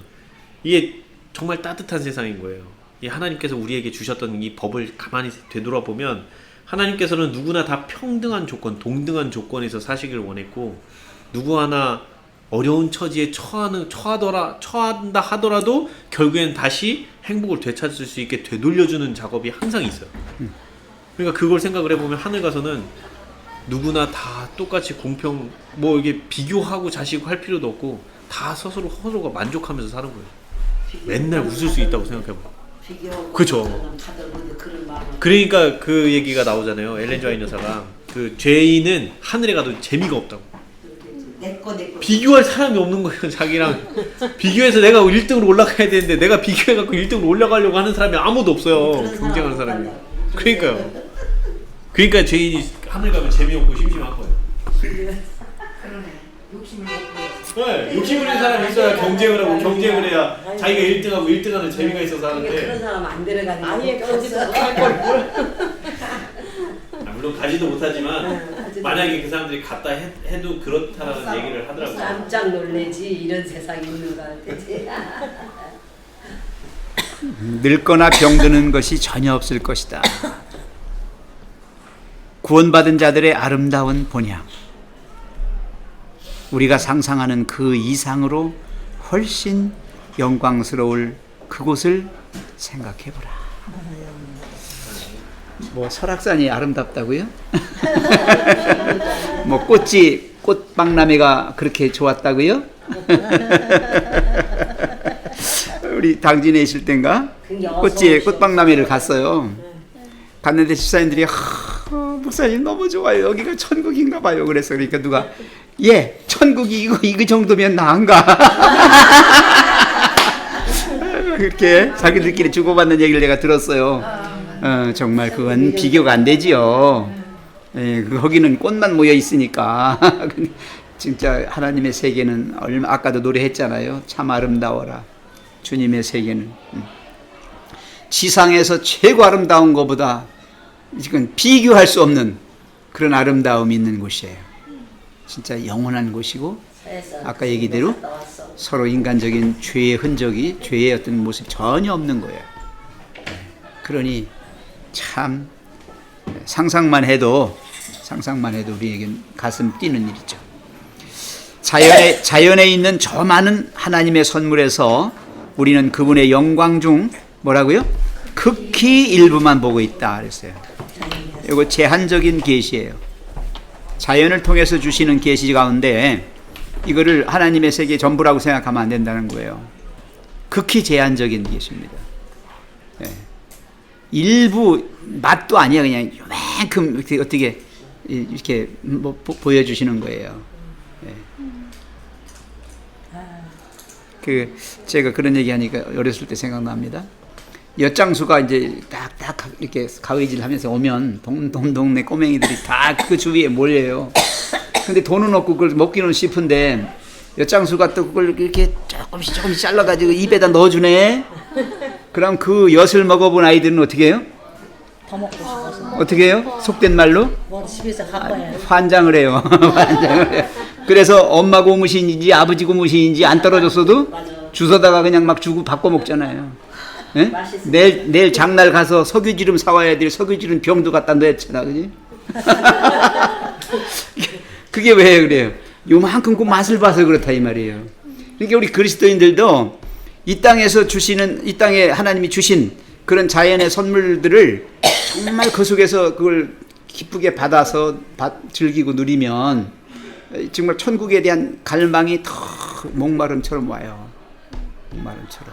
이게 정말 따뜻한 세상인 거예요. 이 하나님께서 우리에게 주셨던 이 법을 가만히 되돌아보면 하나님께서는 누구나 다 평등한 조건, 동등한 조건에서 사시길 원했고 누구 하나 어려운 처지에 처한다 하더라도 결국엔 다시 행복을 되찾을 수 있게 되돌려주는 작업이 항상 있어요. 그러니까 그걸 생각을 해보면 하늘 가서는 누구나 다 똑같이 공평, 뭐 이게 비교하고 자시고 할 필요도 없고 다 서로가 만족하면서 사는 거예요. 맨날 웃을 수 있다고 생각해봐. 그죠. 그러니까 그 얘기가 나오잖아요. 엘렌 G 화이트 여사가 그 죄인은 하늘에 가도 재미가 없다고. 비교할 사람이 없는 거예요. 자기랑 비교해서 내가 1등으로 올라가야 되는데 내가 비교해갖고 1등으로 올라가려고 하는 사람이 아무도 없어요. 경쟁하는 사람이. 그러니까요. 그러니까 죄인이 하늘 가면 재미없고 심심한 거예요. 그러네. 욕심을 먹고. 네, 욕심 부리는 사람이 있어야 경쟁을 하고 경쟁을 해야 자기가 1등하고 1등하는 재미가 있어서 하는데. 그런 사람 안 데려가는 거. 아예 가지도 못할 걸. 물론 가지도 못하지만 만약에 그 사람들이 갔다 해도 그렇다라는 얘기를 하더라고요. 깜짝 놀래지 이런 세상이 있는 거 같지. 늙거나 병드는 것이 전혀 없을 것이다. 구원받은 자들의 아름다운 본향. 우리가 상상하는 그 이상으로 훨씬 영광스러울 그곳을 생각해보라. 뭐 설악산이 아름답다고요? 뭐 꽃박람회가 그렇게 좋았다고요? 우리 당진에 있을 땐가 꽃박람회를 갔어요. 갔는데 집사님들이 목사님 너무 좋아요. 여기가 천국인가 봐요. 그러니까 누가 천국이 이거 정도면 나은가? 그렇게 자기들끼리 주고받는 얘기를 내가 들었어요. 정말 그건 비교가 안 되지요. 거기는 꽃만 모여 있으니까. 진짜 하나님의 세계는 아까도 노래했잖아요. 참 아름다워라. 주님의 세계는 지상에서 최고 아름다운 것보다 지금 비교할 수 없는 그런 아름다움이 있는 곳이에요. 진짜 영원한 곳이고 아까 얘기대로 서로 인간적인 죄의 흔적이 죄의 어떤 모습이 전혀 없는 거예요. 그러니 참 상상만 해도 우리에겐 가슴 뛰는 일이죠. 자연에 있는 저 많은 하나님의 선물에서 우리는 그분의 영광 중 뭐라고요? 극히 일부만 보고 있다 그랬어요. 이거 제한적인 계시예요. 자연을 통해서 주시는 계시 가운데 이거를 하나님의 세계 전부라고 생각하면 안 된다는 거예요. 극히 제한적인 예수입니다. 예. 일부 맛도 아니야. 그냥 요만큼 어떻게 이렇게 뭐 보여주시는 거예요. 예. 제가 그런 얘기하니까 어렸을 때 생각납니다. 엿장수가 이제 딱 이렇게 가위질 하면서 오면 동네 꼬맹이들이 다 그 주위에 몰려요. 근데 돈은 없고 그걸 먹기는 싶은데 엿장수가 또 그걸 이렇게 조금씩 잘라가지고 입에다 넣어주네. 그럼 그 엿을 먹어본 아이들은 어떻게 해요? 더 먹고 싶어서. 어떻게 해요? 속된 말로? 뭐 집에서 갖고 와야 환장을 해요. 환장을 해요. 그래서 엄마 고무신인지 아버지 고무신인지 안 떨어졌어도 주워다가 그냥 막 주고 바꿔 먹잖아요. 예? 내일 장날 가서 석유지름 사와야 될 석유지름 병도 갖다 넣었잖아, 그지? 그게 왜 그래요? 요만큼 그 맛을 봐서 그렇다 이 말이에요. 그러니까 우리 그리스도인들도 이 땅에 하나님이 주신 그런 자연의 선물들을 정말 그 속에서 그걸 기쁘게 받아서 즐기고 누리면 정말 천국에 대한 갈망이 더 목마름처럼 와요. 목마름처럼.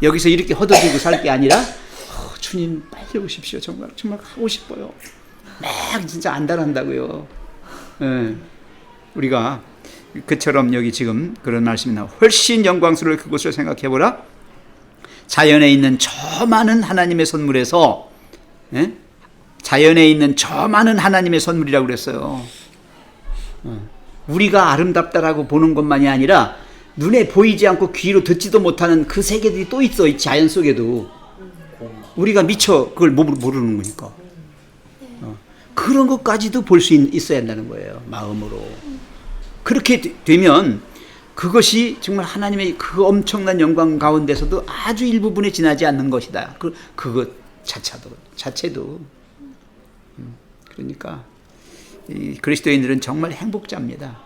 여기서 이렇게 허덕이고 살 게 아니라 주님 빨리 오십시오. 정말 가고 싶어요. 막 진짜 안달한다고요. 예. 우리가 그처럼 여기 지금 그런 말씀이 나와. 훨씬 영광스러울 그곳을 생각해보라. 자연에 있는 저 많은 하나님의 선물에서, 예? 자연에 있는 저 많은 하나님의 선물이라고 그랬어요. 우리가 아름답다라고 보는 것만이 아니라 눈에 보이지 않고 귀로 듣지도 못하는 그 세계들이 또 있어. 이 자연 속에도. 우리가 미처 그걸 모르는 거니까. 그런 것까지도 볼 수 있어야 한다는 거예요. 마음으로. 그렇게 되면 그것이 정말 하나님의 그 엄청난 영광 가운데서도 아주 일부분에 지나지 않는 것이다. 그것 자체도. 그러니까 이 그리스도인들은 정말 행복자입니다.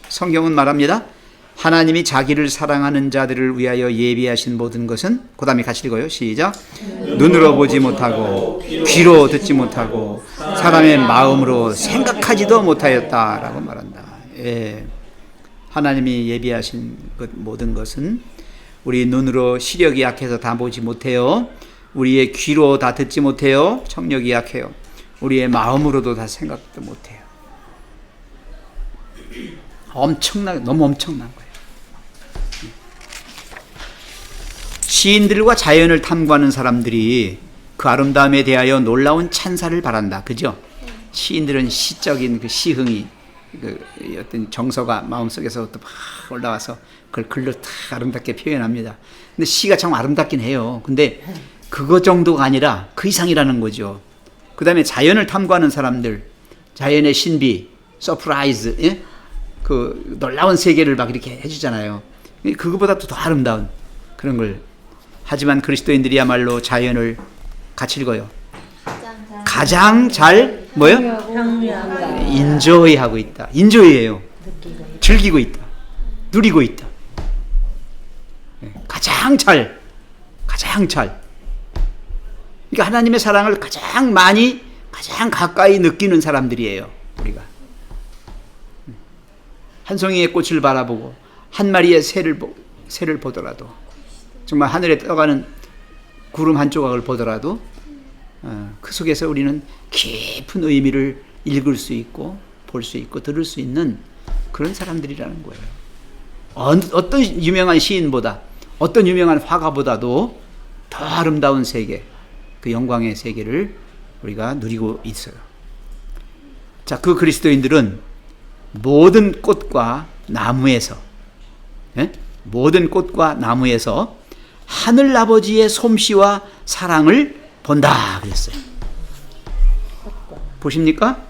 성경은 말합니다. 하나님이 자기를 사랑하는 자들을 위하여 예비하신 모든 것은, 그 다음에 같이 읽어요. 시작. 눈으로 보지 못하고 귀로 듣지 못하고 사람의 마음으로 생각하지도 못하였다라고 말한다. 예. 하나님이 예비하신 모든 것은 우리 눈으로 시력이 약해서 다 보지 못해요. 우리의 귀로 다 듣지 못해요. 청력이 약해요. 우리의 마음으로도 다 생각도 못해요. 너무 엄청난 거예요. 시인들과 자연을 탐구하는 사람들이 그 아름다움에 대하여 놀라운 찬사를 바란다. 그죠? 시인들은 시적인 그 시흥이, 어떤 정서가 마음속에서부터 막 올라와서 그걸 글로 다 아름답게 표현합니다. 근데 시가 참 아름답긴 해요. 근데 그거 정도가 아니라 그 이상이라는 거죠. 그 다음에 자연을 탐구하는 사람들, 자연의 신비, 서프라이즈, 예? 그 놀라운 세계를 막 이렇게 해주잖아요. 그거보다 더 아름다운 그런 걸. 하지만 그리스도인들이야말로 자연을 같이 읽어요. 가장 잘 뭐요? 인조이하고 있다. 인조이해요. 즐기고 있다. 누리고 있다. 가장 잘. 그러니까 하나님의 사랑을 가장 많이, 가장 가까이 느끼는 사람들이에요. 우리가 한 송이의 꽃을 바라보고 한 마리의 새를 보더라도, 정말 하늘에 떠가는 구름 한 조각을 보더라도 그 속에서 우리는 깊은 의미를 읽을 수 있고 볼 수 있고 들을 수 있는 그런 사람들이라는 거예요. 어떤 유명한 시인보다, 어떤 유명한 화가보다도 더 아름다운 세계, 그 영광의 세계를 우리가 누리고 있어요. 자, 그 그리스도인들은 모든 꽃과 나무에서, 예? 모든 꽃과 나무에서 하늘 아버지의 솜씨와 사랑을 본다 그랬어요. 보십니까?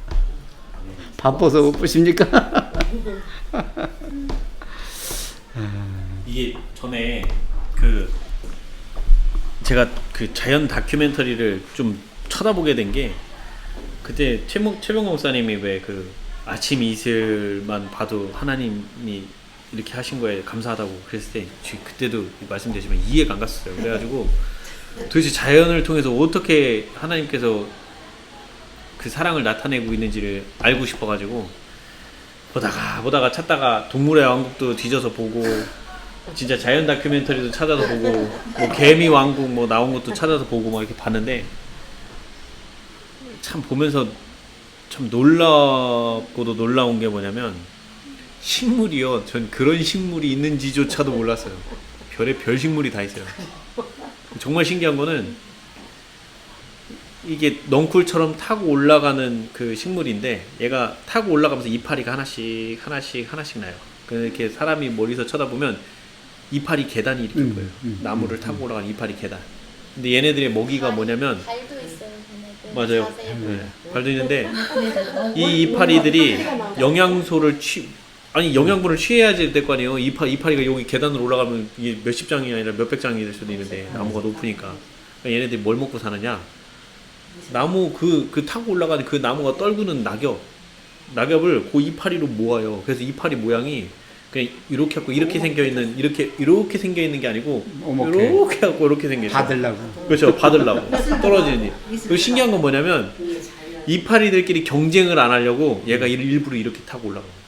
바빠서 못 보십니까? 이게 전에 제가 그 자연 다큐멘터리를 좀 쳐다보게 된 게, 그때 최병 목사님이 왜 그 아침 이슬만 봐도 하나님이 이렇게 하신 거에 감사하다고 그랬을 때, 그때도 말씀드렸지만 이해가 안 갔어요. 그래가지고 도대체 자연을 통해서 어떻게 하나님께서 그 사랑을 나타내고 있는지를 알고 싶어가지고 보다가 찾다가 동물의 왕국도 뒤져서 보고, 진짜 자연 다큐멘터리도 찾아서 보고 뭐 개미 왕국 뭐 나온 것도 찾아서 보고 막 이렇게 봤는데 참 보면서 참 놀랍고도 놀라운 게 뭐냐면 식물이요. 전 그런 식물이 있는지조차도 몰랐어요. 별의 별 식물이 다 있어요. 정말 신기한 거는 이게 넝쿨처럼 타고 올라가는 그 식물인데 얘가 타고 올라가면서 이파리가 하나씩 나요. 이렇게 사람이 멀리서 쳐다보면 이파리 계단이 이렇게 보여요. 나무를 타고 올라가는 이파리 계단. 근데 얘네들의 먹이가 뭐냐면 발도 있어요. 걔네들. 맞아요. 자세히 네, 발도 있는데 이 이파리들이 영양소를 영양분을 취해야지 될 거 아니에요. 이파리가 여기 계단으로 올라가면 이게 몇십 장이 아니라 몇백 장이 될 수도 있는데 나무가 높으니까. 그러니까 얘네들이 뭘 먹고 사느냐? 나무 그 타고 올라가는 그 나무가 떨구는 낙엽을 그 이파리로 모아요. 그래서 이파리 모양이 그냥 이렇게 하고 이렇게 생겨 있는 이렇게 생겨 있는 게 아니고 오목해. 이렇게 하고 이렇게 생겨 있어요. 받으려고. 그렇죠. 받으려고 떨어지는 일. 그리고 신기한 건 뭐냐면 이파리들끼리 경쟁을 안 하려고 얘가 일부러 이렇게 타고 올라가요.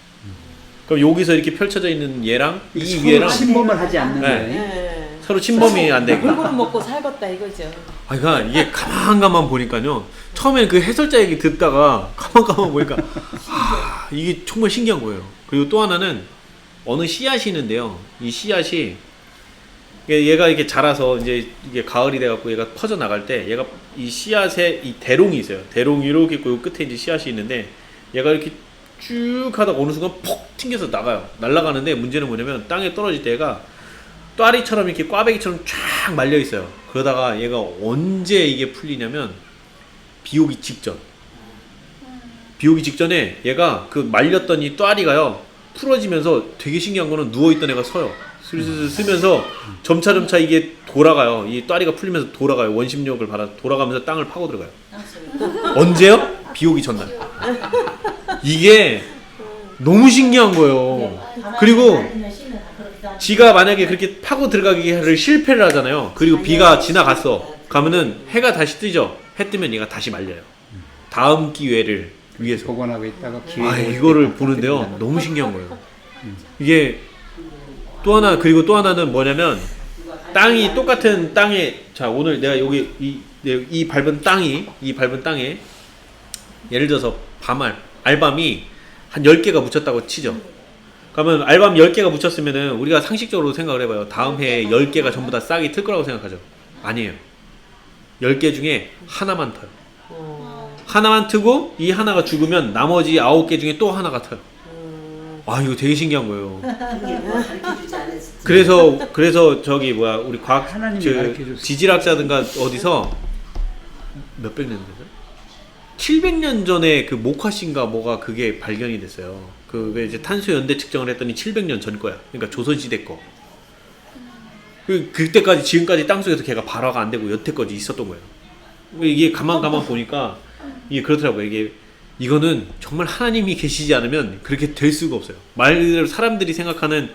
그럼 여기서 이렇게 펼쳐져 있는 얘랑 이 서로 위에랑 침범을 하지 않는 네. 거예요. 서로 침범이 안 되고. 골고루 먹고 살겠다 이거죠. 그러니까 이게 가만 보니까요. 처음에는 그 해설자 얘기 듣다가 가만 보니까 이게 정말 신기한 거예요. 그리고 또 하나는 어느 씨앗이 있는데요. 이 씨앗이 얘가 이렇게 자라서 이제 이게 가을이 돼갖고 얘가 퍼져 나갈 때 얘가 이 씨앗에 이 대롱이 있어요. 대롱이 이렇게 있고 이 끝에 이제 씨앗이 있는데 얘가 이렇게 쭉 하다가 어느 순간 퍽 튕겨서 나가요. 날아가는데 문제는 뭐냐면 땅에 떨어질 때 얘가 또아리처럼 이렇게 꽈배기처럼 쫙 말려 있어요. 그러다가 얘가 언제 이게 풀리냐면 비 오기 직전에 얘가 그 말렸던 이 또아리가요 풀어지면서 되게 신기한 거는 누워있던 애가 서요. 슬슬 쓰면서 점차 이게 돌아가요. 이 또아리가 풀리면서 돌아가요. 원심력을 받아 돌아가면서 땅을 파고 들어가요. 언제요? 비 오기 전날. 이게 너무 신기한 거예요. 그리고 지가 만약에 그렇게 파고 들어가기를 실패를 하잖아요. 그리고 비가 지나갔어. 가면은 해가 다시 뜨죠. 해 뜨면 얘가 다시 말려요. 다음 기회를 위해서. 복원하고 있다가 기회가 이거를 보는데요. 너무 신기한 거예요. 이게 또 하나는 뭐냐면 땅이 똑같은 땅에 자 오늘 내가 여기 이 밟은 땅에 예를 들어서 알밤이 한 10개가 묻혔다고 치죠. 그러면 알밤 10개가 묻혔으면은 우리가 상식적으로 생각을 해봐요. 다음 해에 10개가 전부 다 싹이 틀 거라고 생각하죠. 아니에요. 10개 중에 하나만 터요. 하나만 트고 이 하나가 죽으면 나머지 9개 중에 또 하나가 터요. 이거 되게 신기한 거예요. 그래서 저기 뭐야 우리 과학 하나님이 가르쳐줬어요. 지질학자든가 어디서 몇백 년 전에 700년 전에 그 목화씨인가 뭐가 그게 발견이 됐어요. 그게 이제 탄소 연대 측정을 했더니 700년 전 거야. 그러니까 조선시대 거. 그때까지 지금까지 땅속에서 걔가 발화가 안 되고 여태까지 있었던 거예요. 이게 가만 보니까 이게 그렇더라고요. 이거는 정말 하나님이 계시지 않으면 그렇게 될 수가 없어요. 말 그대로 사람들이 생각하는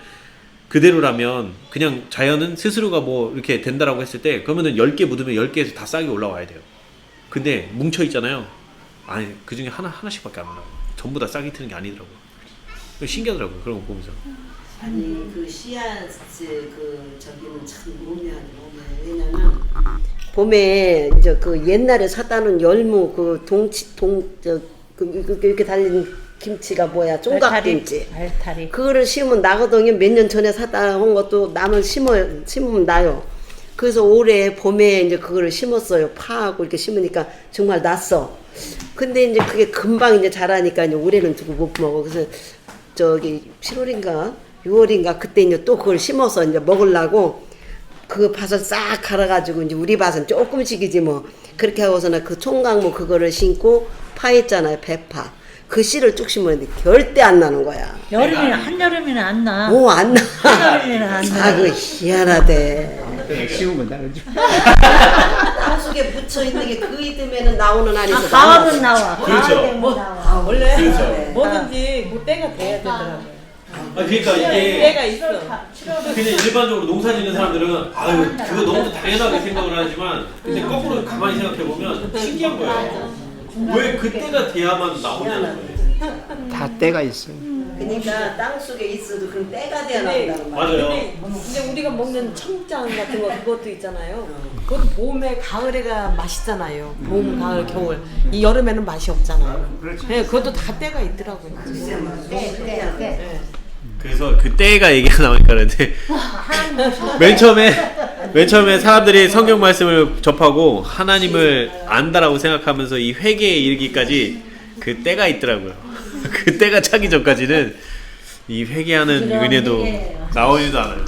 그대로라면 그냥 자연은 스스로가 뭐 이렇게 된다라고 했을 때 그러면은 10개 묻으면 10개에서 다 싹이 올라와야 돼요. 근데 뭉쳐 있잖아요. 아니 그 중에 하나씩밖에 안 올라와요. 전부 다 싹이 트는 게 아니더라고요. 신기하더라고요. 그런 거 보면서. 아니 그 씨앗 그 저기는 참 오묘하네. 왜냐면 봄에 이제 그 옛날에 사다 놓은 열무 그 이렇게 달린 김치가 뭐야 총각김치 알타리. 그거를 심으면 나거든요. 몇 년 전에 사다 온 것도 나면 심으면 나요. 그래서 올해 봄에 이제 그거를 심었어요. 파하고 이렇게 심으니까 정말 났어. 근데 이제 그게 금방 이제 자라니까 이제 올해는 두고 못 먹어. 그래서 저기 7월인가 6월인가 그때 이제 또 그걸 심어서 이제 먹으려고 그 밭을 싹 갈아가지고 이제 우리 밭은 조금씩이지 뭐 그렇게 하고서는 그 총각무 그거를 심고 파했잖아요. 배파. 그 씨를 쭉 심었는데 절대 안 나는 거야. 한여름에는 안 나. 안 나. 한여름에는 안 나. 그 희한하대. 심으면 나오죠. 땅속에 묻혀 있는 게 그 이듬해는 나오는 아니서 가을은 나와. 그렇죠. 가을은 나와. 원래 그렇죠. 뭐든지 그 때가 돼야 되더라고요. 그러니까 이게 때가 있어. 그냥 일반적으로 농사 짓는 사람들은 그거 너무 당연하게 생각을 하지만 근데 거꾸로 가만히 생각해 보면 신기한 거예요. 왜 그때가 돼야만 나오냐는 거예요. 다 때가 있어요. 그러니까 땅 속에 있어도 그런 때가 되어 나온다는 말이에요. 맞아요. 근데 우리가 먹는 청장 같은 거 그것도 있잖아요. 그것도 봄에 가을에가 맛있잖아요. 봄, 가을, 겨울. 이 여름에는 맛이 없잖아요. 네, 그것도 다 때가 있더라고요. 그래서 그 때가 얘기가 나오니까 그런데 맨 처음에 사람들이 성경 말씀을 접하고 하나님을 안다라고 생각하면서 이 회개에 이르기까지 그 때가 있더라고요. 그 때가 차기 전까지는 이 회개하는 은혜도 나오지도 않아요.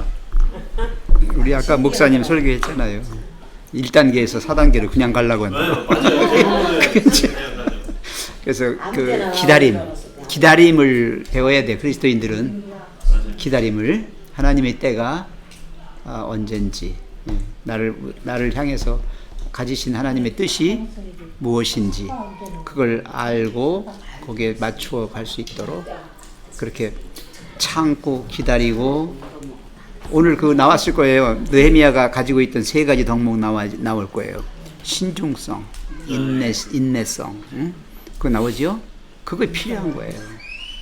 우리 아까 목사님 설교했잖아요. 1단계에서 4단계로 그냥 가려고 한다고. 그래서 그 기다림을 배워야 돼. 그리스도인들은 기다림을, 하나님의 때가 언젠지, 나를 향해서 가지신 하나님의 뜻이 무엇인지 그걸 알고 거기에 맞추어 갈 수 있도록 그렇게 참고 기다리고, 오늘 그거 나왔을 거예요. 느헤미야가 가지고 있던 3가지 덕목 나올 거예요. 신중성, 인내성, 그거 나오죠? 그거 필요한 거예요.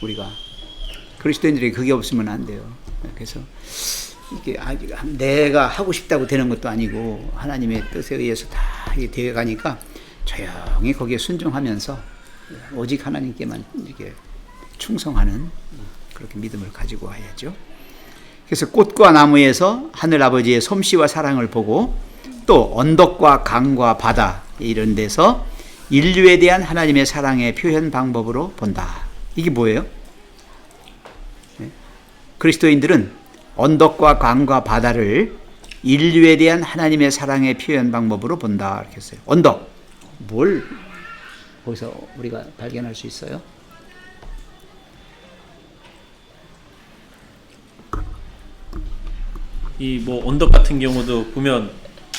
우리가 그리스도인들이 그게 없으면 안 돼요. 그래서 이게 내가 하고 싶다고 되는 것도 아니고 하나님의 뜻에 의해서 다 이게 되어 가니까 조용히 거기에 순종하면서 오직 하나님께만 이렇게 충성하는 그렇게 믿음을 가지고 와야죠. 그래서 꽃과 나무에서 하늘 아버지의 솜씨와 사랑을 보고, 또 언덕과 강과 바다 이런 데서 인류에 대한 하나님의 사랑의 표현 방법으로 본다. 이게 뭐예요? 그리스도인들은 언덕과 강과 바다를 인류에 대한 하나님의 사랑의 표현 방법으로 본다. 이렇게 했어요. 언덕, 뭘 거기서 우리가 발견할 수 있어요? 이 뭐 언덕 같은 경우도 보면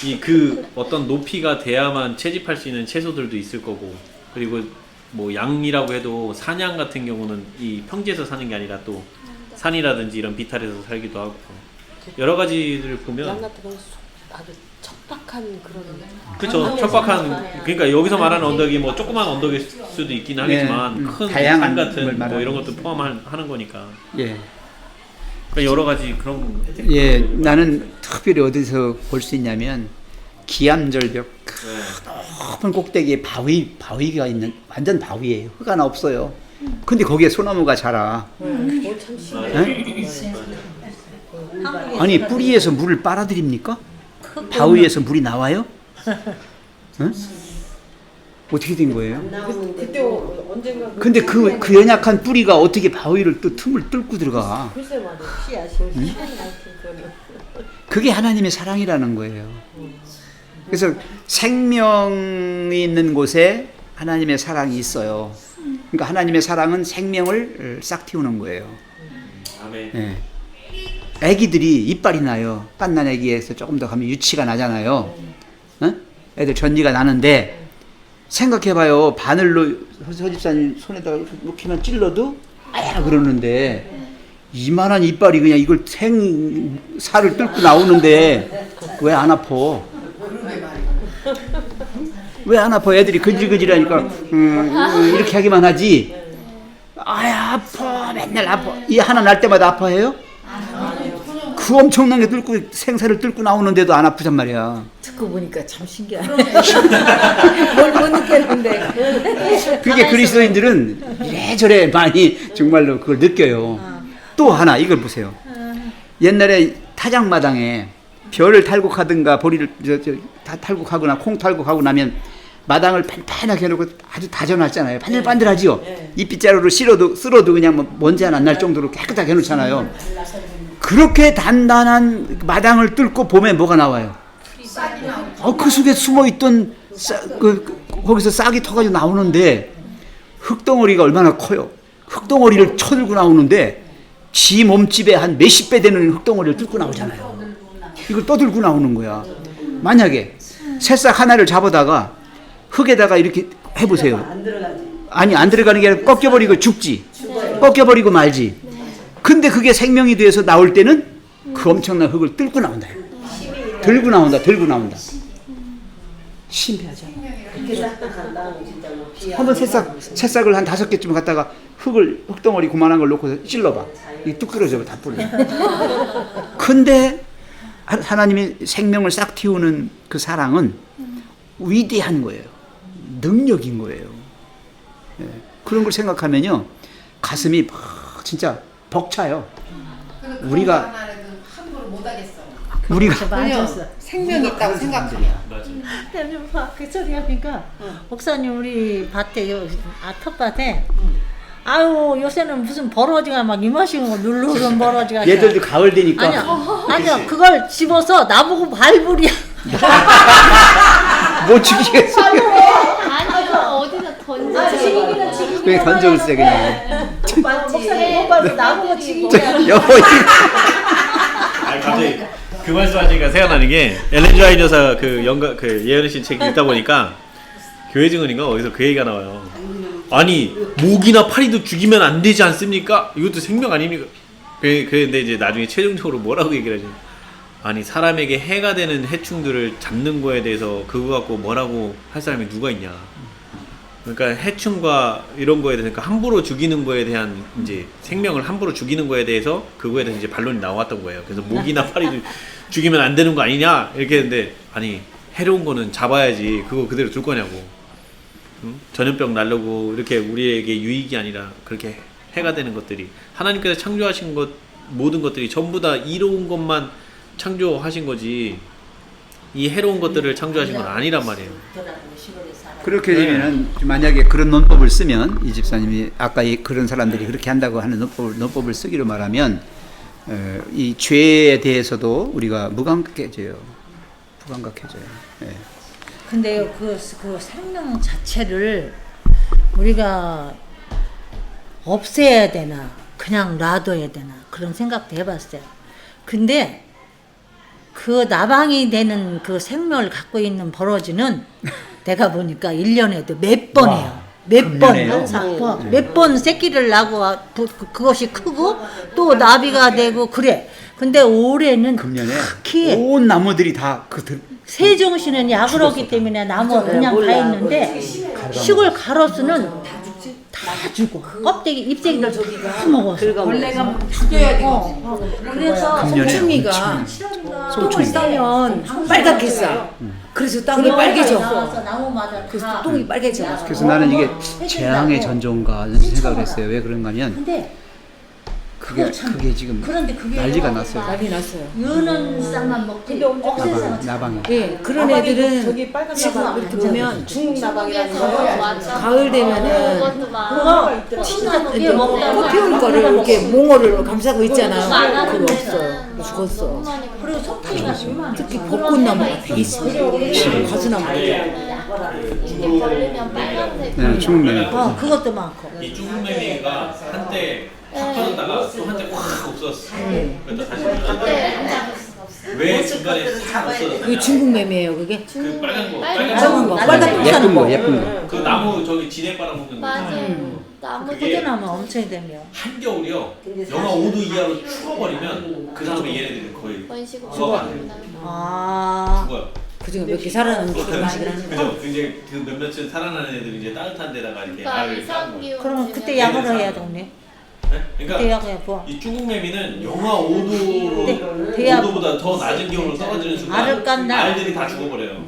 이 그 어떤 높이가 돼야만 채집할 수 있는 채소들도 있을 거고, 그리고 뭐 양이라고 해도 산양 같은 경우는 이 평지에서 사는 게 아니라 또 산이라든지 이런 비탈에서 살기도 하고, 여러 가지를 양 보면 같은 건 아주 척박한 그런. 그렇죠. 척박한, 그러니까 여기서 말하는 언덕이 뭐 조그만 언덕일 수도 있긴 하겠지만 큰 산 같은 뭐 이런 것도 포함하는 거니까. 예. 그러니까 여러 가지 그런. 예, 나는 특별히 어디서 볼 수 있냐면 기암절벽 높은 꼭대기에 바위가 있는, 완전 바위예요. 흙 하나 없어요. 근데 거기에 소나무가 자라. 아니 뿌리에서 물을 빨아들입니까? 바위에서 물이 나와요? 응? 어떻게 된 거예요? 그때 언젠가. 근데 그 연약한 뿌리가 어떻게 바위를 또 틈을 뚫고 들어가? 글쎄 말이야. 씨앗이. 그게 하나님의 사랑이라는 거예요. 그래서 생명이 있는 곳에 하나님의 사랑이 있어요. 그러니까 하나님의 사랑은 생명을 싹 틔우는 거예요. 아멘. 예. 애기들이 이빨이 나요. 빤난 애기에서 조금 더 가면 유치가 나잖아요. 어? 애들 전이가 나는데, 생각해봐요. 바늘로 서집사님 손에다가 이렇게만 찔러도 아야 그러는데, 이만한 이빨이 그냥 이걸 살을 뚫고 나오는데 왜 안 아파? 왜 안 아파? 애들이 근질근질하니까 이렇게 하기만 하지. 아야 아파, 맨날 아파. 이 하나 날 때마다 아파해요? 그 엄청난 게 뚫고 생사를 뚫고 나오는데도 안 아프단 말이야. 듣고 보니까 참 신기하네. 뭘 못 느꼈는데. 그게 그리스도인들은 이래저래 많이 정말로 그걸 느껴요. 또 하나 이걸 보세요. 옛날에 타작마당에 벼를 탈곡하든가 보리를 다 탈곡하거나 콩 탈곡하고 나면 마당을 판판하게 해놓고 아주 다져놨잖아요. 반들반들하지요. 잎빗자루로 쓸어도 그냥 뭐 먼지 하나 안 날 정도로 깨끗하게 해놓잖아요. 그렇게 단단한 마당을 뚫고 봄에 뭐가 나와요? 그 속에 숨어있던 거기서 싹이 터가지고 나오는데, 흙덩어리가 얼마나 커요. 흙덩어리를 쳐들고 나오는데 지 몸집에 한 몇십 배 되는 흙덩어리를 뚫고 나오잖아요. 이걸 떠들고 나오는 거야. 만약에 새싹 하나를 잡아다가 흙에다가 이렇게 해보세요. 아니 안 들어가는 게 아니라 꺾여버리고 죽지. 꺾여버리고 말지. 근데 그게 생명이 돼서 나올 때는 그 엄청난 흙을 뚫고 나온다. 들고 나온다. 신비하죠. 한번 새싹을 한 5개쯤 갖다가 흙덩어리 그만한 걸 놓고 찔러봐. 이 뚝 떨어져 다 뿌려. 근데 하나님이 생명을 싹 틔우는 그 사랑은 위대한 거예요. 능력인 거예요. 예. 그런 걸 생각하면요 가슴이 막 진짜 벅차요. 우리가 생명이 있다고 생각하면. 그 소리 하니까 목사님 우리 밭에 텃밭에 아유 요새는 무슨 버러지가 막 이마시고 누르는 버러지가 얘들도 가을 되니까 아니야 그걸 집어서 나보고 발불이야. 못 죽이겠어. 아니요 어디서 던지지. 그냥 던져글쎄 그냥. 목사님 못 봐서 나보고 지기야. 여보 이거 아니 갑자기 그 말씀하시니까 생각나는 게 엘렌 지 화이트 여사 그 예언의 신 책 읽다 보니까 교회 증언인가 어디서 그 얘기가 나와요. 아니 목이나 파리도 죽이면 안 되지 않습니까? 이것도 생명 아닙니까? 근데 이제 나중에 최종적으로 뭐라고 얘기를 하죠? 아니 사람에게 해가 되는 해충들을 잡는 거에 대해서 그거 갖고 뭐라고 할 사람이 누가 있냐? 그러니까 해충과 이런 거에 대해서 그러니까 함부로 죽이는 거에 대한 이제 생명을 함부로 죽이는 거에 대해서 그거에 대해서 이제 반론이 나왔던 거예요. 그래서 목이나 파리도 죽이면 안 되는 거 아니냐 이렇게 했는데 아니 해로운 거는 잡아야지 그거 그대로 둘 거냐고. 응? 전염병 날르고 이렇게 우리에게 유익이 아니라 그렇게 해가 되는 것들이 하나님께서 창조하신 것 모든 것들이 전부 다 이로운 것만 창조하신 거지 이 해로운 것들을 창조하신 건 아니란 말이에요. 그렇게 되면은 만약에 그런 논법을 쓰면 이 집사님이 아까 그런 사람들이 그렇게 한다고 하는 논법을 쓰기로 말하면 이 죄에 대해서도 우리가 무감각해져요. 예. 근데요 그 생명 자체를 우리가 없애야 되나 그냥 놔둬야 되나 그런 생각도 해봤어요. 근데 그 나방이 되는 그 생명을 갖고 있는 버러지는 내가 보니까 1년에도 몇 번이에요. 몇 번 항상 몇 번 새끼를 낳고 그것이 크고 또 나비가 되고 그래. 근데 올해는 금년에 특히 온 나무들이 다 세종시는 약으로기 때문에 나무 그냥 다 있는데 시골 가로수는 다 죽어. 껍데기 잎새기를 다 먹었어. 원래가 죽여야 돼. 그래서 송충이가 똥을 싸면 빨갛게 싸. 그래서 땅이 빨개져. 나무마다 그래서 똥이 빨개져. 그래서 나는 이게 재앙의 전조인가 이런 생각을 했어요. 왜 그런가 하면 근데 그게 지금 그런데 그게 난리가 났어요. 난리 났어요. 유는 쌍만 먹지 억센 나방이. 예, 그런 애들은 저기 빨간 지금 나방 이렇게 보면 중국 나방이라는 거. 맞아. 가을 되면은 그것도 막 진짜 그게 꽃 먹다가 피우는 거를 이렇게 몽어를 감싸고 있잖아요. 안 하는 그거 데는 없어요. 죽었어. 너무 많이 그리고 속초가 특히 벚꽃나무가 되게 있어. 가수나무. 이게 걸리면 빨간색. 네, 중국매. 그것도 많고 이 중국매미가 한때 확 터졌다가 또 한때 확 없어졌어. 그래서 다시 왜 중간에 싹 없어졌어? 그게 중국 매미예요, 그게. 그 빨간 거, 빨간 거, 빨간 빨간 예쁜 거, 예쁜 거. 그 나무 저기 지대 빨아먹는 거. 맞아요. 나무 포대나무 엄청 되면 한겨울이요. 영하 5도 이하로 추워버리면 그 다음에 얘네들은 거의 원시고 수화가 안 돼요. 아 죽어요. 그중에 몇 개 살아남은 게 결혼식을 하는 거야. 그죠? 이제 그 몇몇은 살아나는 애들이 이제 따뜻한 데다가 이렇게 그러니까 알을 쌓는 거예요. 이상기후. 그러면 그때 약을 해야 되네. 네? 그때 그러니까 약을 해. 이 중국매미는 영하 5도로 대야- 5도보다 더 낮은 기온으로 떨어지는 순간 알을 깐다. 알들이 다 죽어버려요.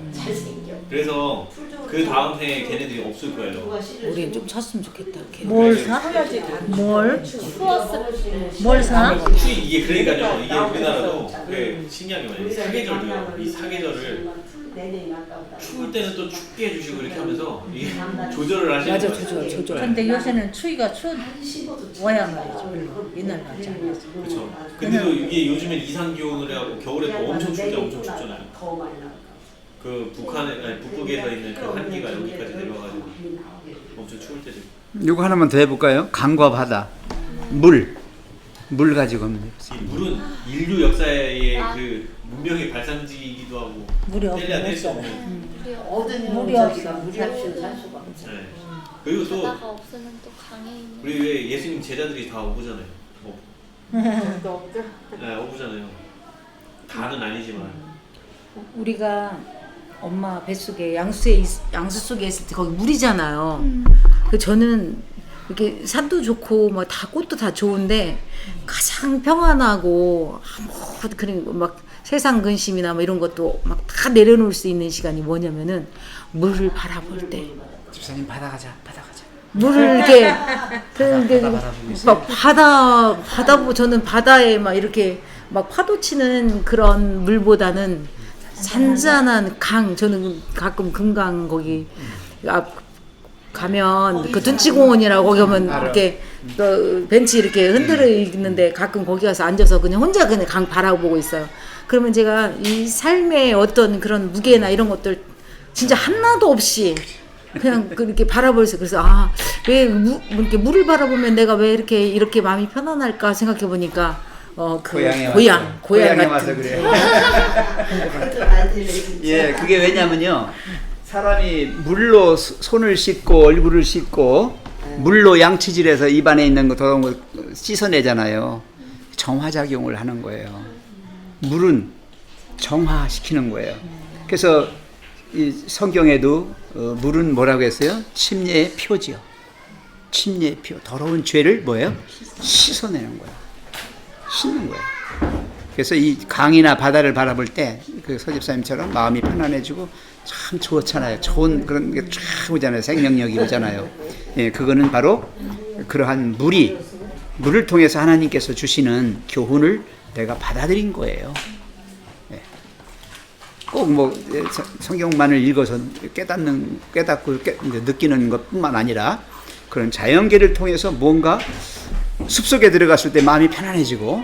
그래서 그 다음 해에 걔네들이 없을 거예요. 우리는 좀 샀으면 좋겠다. 걔. 뭘 사? 뭘? 뭘 사? 이게 그러니까요. 이게 우리나라도 그 신기한 게 뭐냐면 사계절도요. 이 사계절을 추울 때는 또 춥게 해주시고 이렇게 하면서 이게 조절을 하시는 맞아, 거예요. 조절. 근데 요새는 추위가 추워야 말이죠. 별로. 옛날 같지 않아서. 그렇죠. 근데도 이게 요즘엔 이상 기온을 해갖고 겨울에 또 엄청 춥게 엄청 춥잖아요. 그 북극에서 있는 그 한기가 여기까지 내려와가지고 엄청 추울 때도 있고. 이거 하나만 더 해볼까요? 강과 바다, 물 가지고 한번 해보세요. 이 물은 인류 역사의 그 문명의 발상지이기도 하고 물이 없어. 뗄래야 뗄 수 없는. 물이 없어. 네. 그리고 또 바다가 없으면 또 강에 있는. 우리 왜 예수님 제자들이 다 어부잖아요. 네, 어부잖아요. 다는 아니지만. 우리가 엄마 뱃속에 양수 속에 있을 때 거기 물이잖아요. 그 저는 이렇게 산도 좋고 뭐 다 꽃도 다 좋은데 가장 평안하고 아무 그런 막 세상 근심이나 뭐 이런 것도 막 다 내려놓을 수 있는 시간이 뭐냐면은 물을 바라볼 때. 집사님 바다 가자. 물을 이렇게 막 바다 저는 바다에 막 이렇게 막 파도 치는 그런 물보다는 잔잔한 강, 저는 가끔 금강 거기 앞 가면 그 둔치공원이라고 거기 가면 이렇게 또 벤치 이렇게 흔들어 있는데 가끔 거기 가서 앉아서 그냥 혼자 그냥 강 바라보고 있어요. 그러면 제가 이 삶의 어떤 그런 무게나 이런 것들 진짜 하나도 없이 그냥 그렇게 바라보면서 그래서 왜 이렇게 물을 바라보면 내가 왜 이렇게 마음이 편안할까 생각해 보니까 고향에 와서 그래. 예, 그게 왜냐면요. 사람이 물로 손을 씻고 얼굴을 씻고 물로 양치질해서 입안에 있는 거 더러운 거 씻어내잖아요. 정화작용을 하는 거예요. 물은 정화시키는 거예요. 그래서 이 성경에도 물은 뭐라고 했어요? 침례의 표지요. 침례의 표. 더러운 죄를 뭐예요? 씻어내는 거예요. 씻는 거예요. 그래서 이 강이나 바다를 바라볼 때 그 서집사님처럼 마음이 편안해지고 참 좋잖아요. 좋은 그런 게 쫙 오잖아요. 생명력이 오잖아요. 예, 그거는 바로 그러한 물을 통해서 하나님께서 주시는 교훈을 내가 받아들인 거예요. 예. 꼭 뭐 성경만을 읽어서 깨닫고 느끼는 것뿐만 아니라 그런 자연계를 통해서 뭔가 숲속에 들어갔을 때 마음이 편안해지고,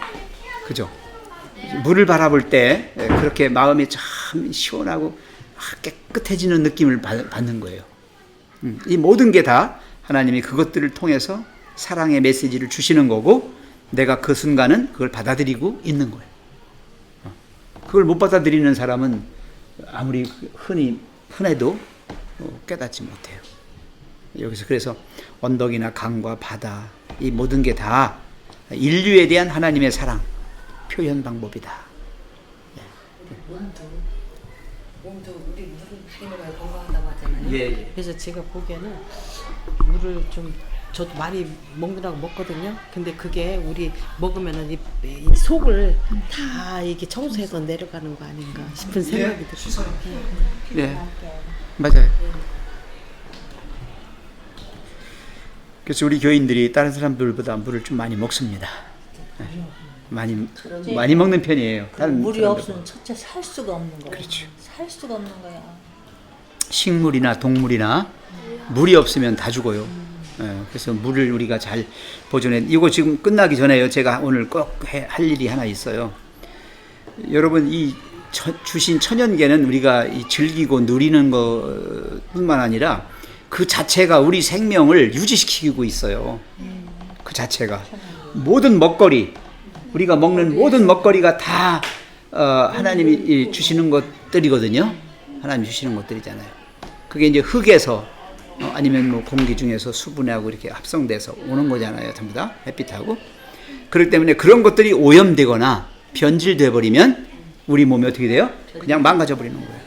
그죠? 물을 바라볼 때 그렇게 마음이 참 시원하고 깨끗해지는 느낌을 받는 거예요. 이 모든 게 다 하나님이 그것들을 통해서 사랑의 메시지를 주시는 거고, 내가 그 순간은 그걸 받아들이고 있는 거예요. 그걸 못 받아들이는 사람은 아무리 흔해도 깨닫지 못해요. 여기서 그래서 언덕이나 강과 바다, 이 모든 게 다 인류에 대한 하나님의 사랑 표현 방법이다. 몸도 우리 물을 많이 먹어야 건강하다고 하잖아요. 예. 그래서 제가 보기에는 물을 좀 저도 많이 먹느라고 먹거든요. 근데 그게 우리 먹으면은 이 속을 다 이게 청소해서 내려가는 거 아닌가 싶은 생각이 들어요. 네, 맞아요. 그래서 우리 교인들이 다른 사람들보다 물을 좀 많이 먹습니다. 네. 많이 먹는 편이에요. 다른 물이 사람들보다. 없으면 첫째 살 수가 없는 거야. 그렇죠. 살 수가 없는 거야. 식물이나 동물이나 물이 없으면 다 죽어요. 그래서 물을 우리가 잘 보존해. 이거 지금 끝나기 전에요. 제가 오늘 꼭 할 일이 하나 있어요. 여러분, 이 주신 천연계는 우리가 즐기고 누리는 것뿐만 아니라 그 자체가 우리 생명을 유지시키고 있어요. 그 자체가 모든 먹거리, 우리가 먹는 모든 먹거리가 다 하나님이 주시는 것들이거든요. 하나님 주시는 것들이잖아요. 그게 이제 흙에서 아니면 뭐 공기 중에서 수분하고 이렇게 합성돼서 오는 거잖아요. 전부 다 햇빛하고. 그렇기 때문에 그런 것들이 오염되거나 변질돼 버리면 우리 몸이 어떻게 돼요? 그냥 망가져 버리는 거예요.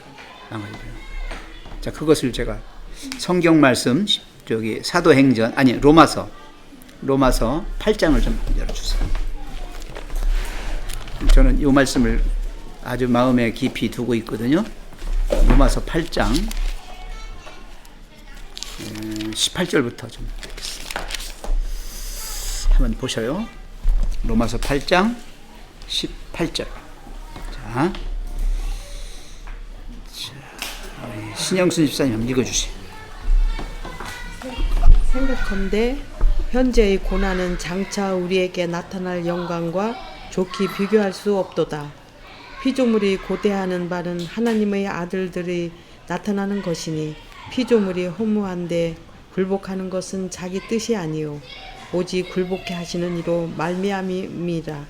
자, 그것을 제가 성경 말씀 사도행전 로마서 8장을 좀 열어주세요. 저는 이 말씀을 아주 마음에 깊이 두고 있거든요. 로마서 8장 18절부터 좀 읽겠습니다. 한번 보셔요. 로마서 8장 18절. 자, 신영순 집사님 한번 읽어주세요. 생각컨대 현재의 고난은 장차 우리에게 나타날 영광과 좋게 비교할 수 없도다. 피조물이 고대하는 바는 하나님의 아들들이 나타나는 것이니 피조물이 허무한데 굴복하는 것은 자기 뜻이 아니요 오직 굴복해 하시는 이로 말미암이라.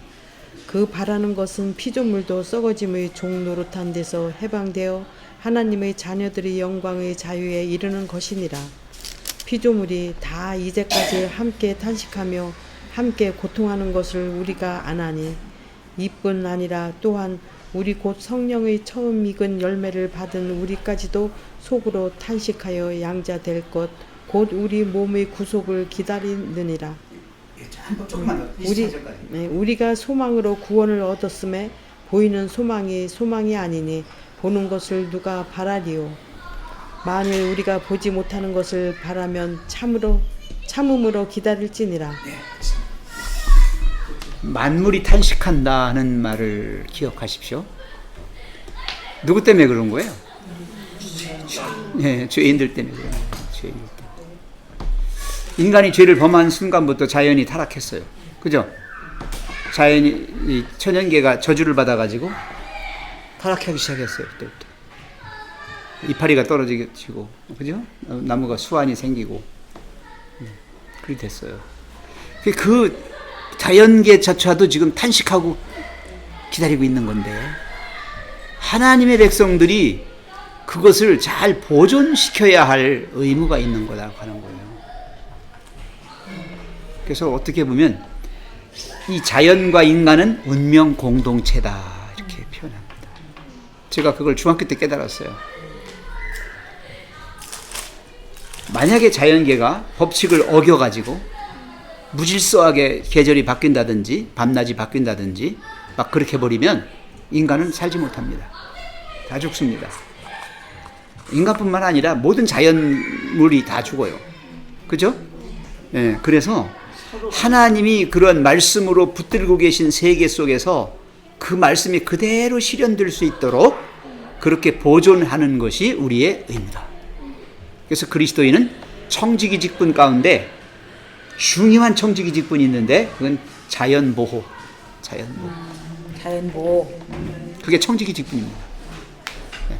그 바라는 것은 피조물도 썩어짐의 종 노릇한 데서 해방되어 하나님의 자녀들의 영광의 자유에 이르는 것이니라. 피조물이 다 이제까지 함께 탄식하며 함께 고통하는 것을 우리가 아나니 이뿐 아니라 또한 우리 곧 성령의 처음 익은 열매를 받은 우리까지도 속으로 탄식하여 양자될 것 곧 우리 몸의 구속을 기다리느니라. 조금만 더. 우리가 소망으로 구원을 얻었음에 보이는 소망이 아니니 보는 것을 누가 바라리요. 만일 우리가 보지 못하는 것을 바라면 참음으로 기다릴지니라. 만물이 탄식한다는 말을 기억하십시오. 누구 때문에 그런 거예요? 죄인들 때문에 그런 거예요. 죄인들 때문에. 인간이 죄를 범한 순간부터 자연이 타락했어요. 그죠? 자연이, 천연계가 저주를 받아가지고 타락하기 시작했어요. 그때부터. 이파리가 떨어지고, 그죠? 나무가 수완이 생기고, 그렇게 됐어요. 그 자연계 자체도 지금 탄식하고 기다리고 있는 건데, 하나님의 백성들이 그것을 잘 보존시켜야 할 의무가 있는 거라고 하는 거예요. 그래서 어떻게 보면 이 자연과 인간은 운명 공동체다 이렇게 표현합니다. 제가 그걸 중학교 때 깨달았어요. 만약에 자연계가 법칙을 어겨가지고 무질서하게 계절이 바뀐다든지 밤낮이 바뀐다든지 막 그렇게 해버리면 인간은 살지 못합니다. 다 죽습니다. 인간뿐만 아니라 모든 자연물이 다 죽어요. 그죠? 예, 그래서 하나님이 그런 말씀으로 붙들고 계신 세계 속에서 그 말씀이 그대로 실현될 수 있도록 그렇게 보존하는 것이 우리의 의무다. 그래서 그리스도인은 청지기 직분 가운데 중요한 청지기 직분이 있는데 그건 자연보호. 그게 청지기 직분입니다. 네.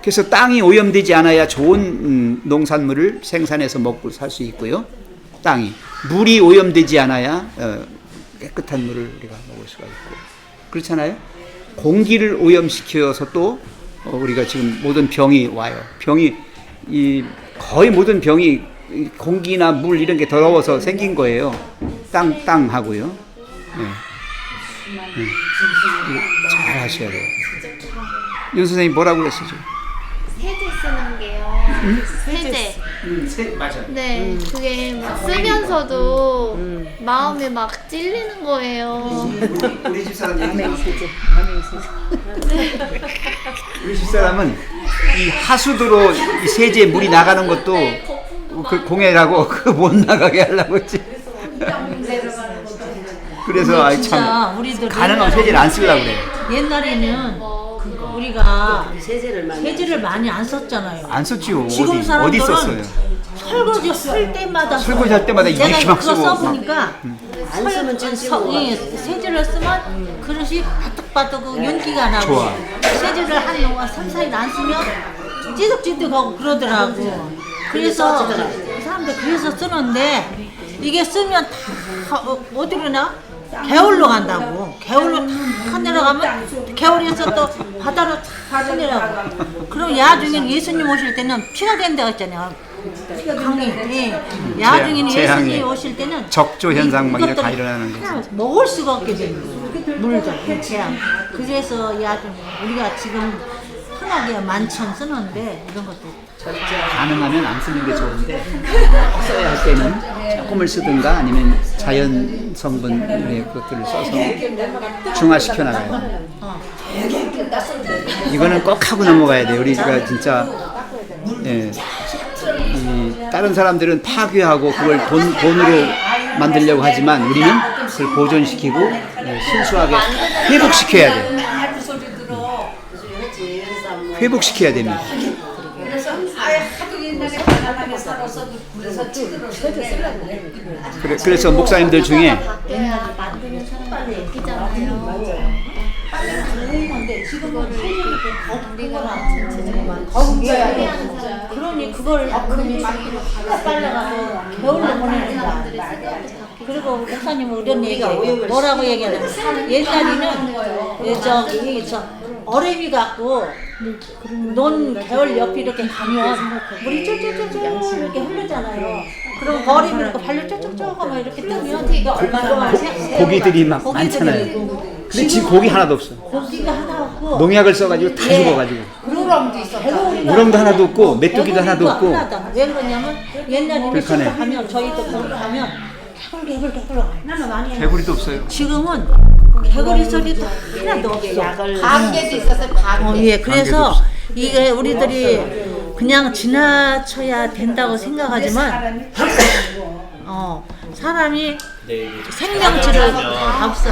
그래서 땅이 오염되지 않아야 좋은 농산물을 생산해서 먹고 살 수 있고요. 땅이 물이 오염되지 않아야 깨끗한 물을 우리가 먹을 수가 있고 그렇잖아요. 공기를 오염시켜서 또 우리가 지금 모든 병이 와요. 거의 모든 병이 공기나 물 이런 게 더러워서 생긴 거예요. 땅하고요. 네. 잘 하셔야 돼요. 윤 선생님 뭐라고 그랬어요? 세제 쓰는 게요. 세제. 맞아요. 네, 그게 막 쓰면서도 마음이 막 찔리는 거예요. 우리 집사람 우리 집사람은 이 하수도로 이 세제 물이 나가는 것도 그 공해라고 그 못 나가게 하려고 했지. 그래서 참 가능하면 세제를 안 쓰려고 그래. 옛날에는 우리가 세제를 많이 안 썼잖아요. 안 썼지요. 지금 어디 사람들은 썼어요? 설거지 할 때마다 설거지 할 때마다 내가 이렇게 막 그거 쓰고 써보니까 안 쓰면 찜찜해. 세제를 쓰면 그릇이 바득바득 연기가 나고 좋아. 세제를 한 3, 4일 안 쓰면 찌득찌득하고 그러더라고. 그래서 사람들 그래서 쓰는데 이게 쓰면 다 어디로 나? 개울로 간다고. 개울로 다 내려가면 개울에서 또 바다로 다 내려가고. 그럼 야중에 예수님 오실 때는 피가 된 데가 있잖아요. 강이. 야중에는 재앙이. 예수님 오실 때는 적조 현상 막 이런 다 이것들을 일어나는 거죠. 다 먹을 수가 없게 되는 거예요. 물도 재앙. 그래서 야중에 우리가 지금 흔하게 만천 쓰는데 이런 것도 가능하면 안 쓰는 게 좋은데 써야 할 때는 조금을 쓰든가 아니면 자연 성분의 것들을 써서 중화시켜 나가요. 이거는 꼭 하고 넘어가야 돼요. 우리가 진짜 다른 사람들은 파괴하고 그걸 돈으로 만들려고 하지만 우리는 그걸 보존시키고 순수하게 회복시켜야 돼요. 회복시켜야 됩니다. 그래서 목사님들 중에 만드는 사람들 얘기잖아요. 그러니 그걸 빨라가서 겨울로 보내는다. 그리고 목사님은 이런 얘기해요. 뭐라고 얘기하냐면 옛날에는 저기 어레비 갖고 논 개울 옆에 이렇게 가면 물이 쫄쫄쫄쫄 이렇게 흐르잖아요. 그럼 어레비 이렇게 발로 쫄쫄쫄 하면 이렇게 뜨면 이게 얼마나 많이 고기들이 막 많잖아요. 근데 지금 고기 하나도 없어. 고기가 하나 없고 농약을 써가지고 다 죽어가지고. 우렁도 있어. 우렁도 하나도 없고 메뚜기도 하나도 없고. 왜 그러냐면 옛날에 불편해. 가면 저희도 거기 가면 개굴 얼마나 많이 했는데 개구리도 없어요. 지금은 개구리 소리도 하나도 없어. 감개도 있었어요. 감개. 예, 그래서 이게 우리들이 그냥 지나쳐야 된다고 생각하지만 사람이 생명줄을 다 없어.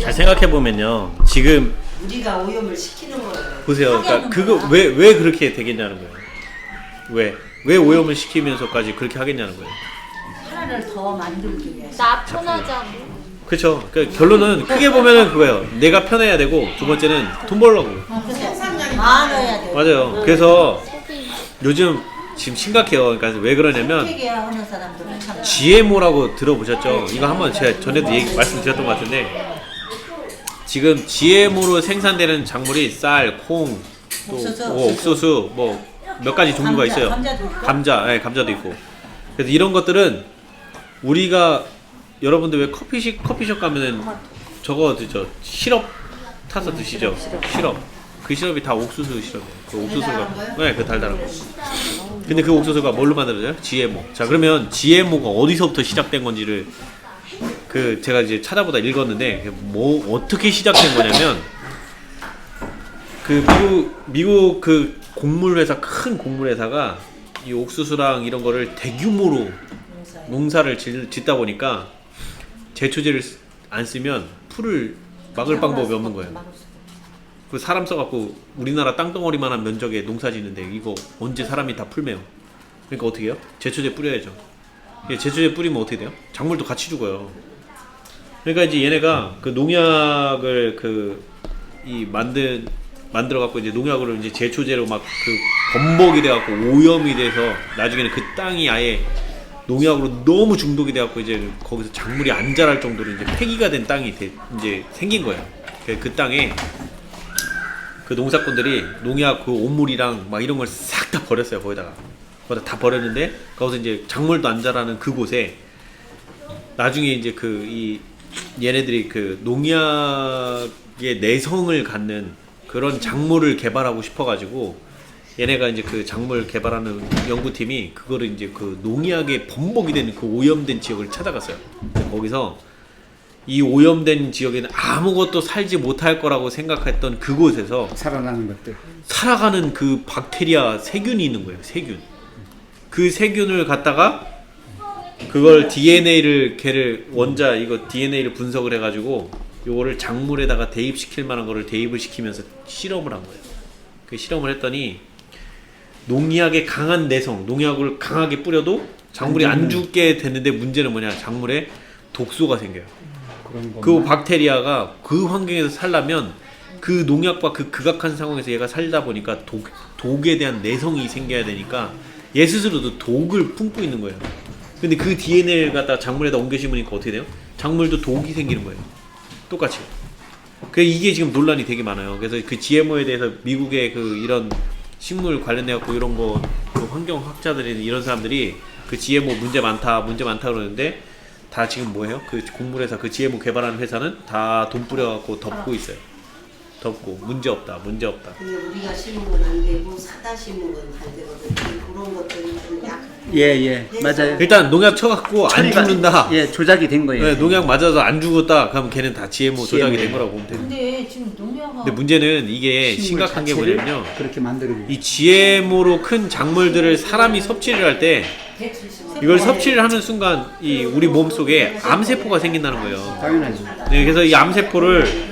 잘 생각해 보면요. 지금 우리가 오염을 시키는 거예요. 보세요. 그러니까 그거 왜 그렇게 되겠냐는 거예요. 왜 오염을 시키면서까지 그렇게 하겠냐는 거예요. 하나를 더 만들기 위해서. 나 편하잖아. 그렇죠. 그러니까 결론은 크게 보면은 그거예요. 내가 편해야 되고 두 번째는 돈 벌려고. 많아야 돼. 맞아요. 그래서 요즘 지금 심각해요. 그러니까 왜 그러냐면 회계야 하는 사람들은 참. GMO라고 들어보셨죠? 이거 한번 제가 전에도 말씀드렸던 것 같은데 지금 GMO로 생산되는 작물이 쌀, 콩, 또 옥수수 뭐 몇 가지 종류가 있어요. 감자도 있고. 감자도 있고. 그래서 이런 것들은 우리가 여러분들 왜 커피숍 가면은 저거 드죠? 시럽 타서 드시죠? 시럽. 그 시럽이 다 옥수수 시럽이에요. 그 옥수수가 그 달달한 거. 근데 그 옥수수가 뭘로 만들어져요? GMO. 자, 그러면 GMO가 어디서부터 시작된 건지를 제가 이제 찾아보다 읽었는데 뭐 어떻게 시작된 거냐면 미국 그 큰 곡물 회사가 이 옥수수랑 이런 거를 대규모로 농사를 짓다 보니까 제초제를 안 쓰면 풀을 막을 방법이 없는 거예요. 그 사람 써갖고 우리나라 땅덩어리만한 면적에 농사 짓는데 이거 언제 사람이 다 풀매요. 그러니까 어떻게 해요? 제초제 뿌려야죠. 제초제 뿌리면 어떻게 돼요? 작물도 같이 죽어요. 그러니까 이제 얘네가 그 농약을 만들어갖고 이제 농약으로 이제 제초제로 막 범벅이 돼갖고 오염이 돼서 나중에는 그 땅이 아예 농약으로 너무 중독이 돼갖고 이제 거기서 작물이 안 자랄 정도로 이제 폐기가 된 땅이 이제 생긴 거예요. 그 땅에 그 농사꾼들이 농약 그 온물이랑 막 이런 걸 싹 다 버렸어요. 거기다 다 버렸는데 거기서 이제 작물도 안 자라는 그곳에 나중에 이제 얘네들이 그 농약의 내성을 갖는 그런 작물을 개발하고 싶어가지고 얘네가 이제 그 작물 개발하는 연구팀이 그거를 이제 그 농약에 범벅이 되는 그 오염된 지역을 찾아갔어요. 거기서 이 오염된 지역에는 아무것도 살지 못할 거라고 생각했던 그곳에서 살아나는 것들. 살아가는 그 박테리아 세균이 있는 거예요. 세균. 그 세균을 갖다가 그걸 DNA를 이거 DNA를 분석을 해가지고 요거를 작물에다가 대입시킬 만한 거를 대입을 시키면서 실험을 한 거예요. 그 실험을 했더니 농약의 강한 내성, 농약을 강하게 뿌려도 작물이 안 죽게 됐는데 문제는 뭐냐? 작물에 독소가 생겨요. 그 박테리아가 그 환경에서 살려면 그 농약과 그 극악한 상황에서 얘가 살다 보니까 독에 대한 내성이 생겨야 되니까 얘 스스로도 독을 품고 있는 거예요. 근데 그 DNA를 갖다가 작물에다 옮겨 심으니까 어떻게 돼요? 작물도 독이 생기는 거예요. 똑같이. 이게 지금 논란이 되게 많아요. 그래서 그 GMO에 대해서 미국의 이런 식물 관련해갖고 이런 거, 그 환경학자들이 이런 사람들이 그 GMO 문제 많다 그러는데 다 지금 뭐예요? 그 곡물회사, 그 GMO 개발하는 회사는 다 돈 뿌려갖고 덮고 있어요. 덮고 문제 없다. 근데 우리가 심은 건 안 되고 사다 심은 건 잘 되거든. 그런 것들이 좀 예, 맞아요. 일단 농약 쳐갖고 안 죽는다. 예, 조작이 된 거예요. 네, 농약 맞아서 안 죽었다. 그러면 걔는 다 GMO 조작이 된 거라고 보면 돼요. 근데 지금 농약은 근데 문제는 이게 심각한 게 뭐냐면요. 그렇게 만들고. 이 GMO로 큰 작물들을 사람이 섭취를 할 때 이걸 섭취를 하는 순간 우리 몸 속에 암세포가 생긴다는 거예요. 당연하죠. 네, 그래서 이 암세포를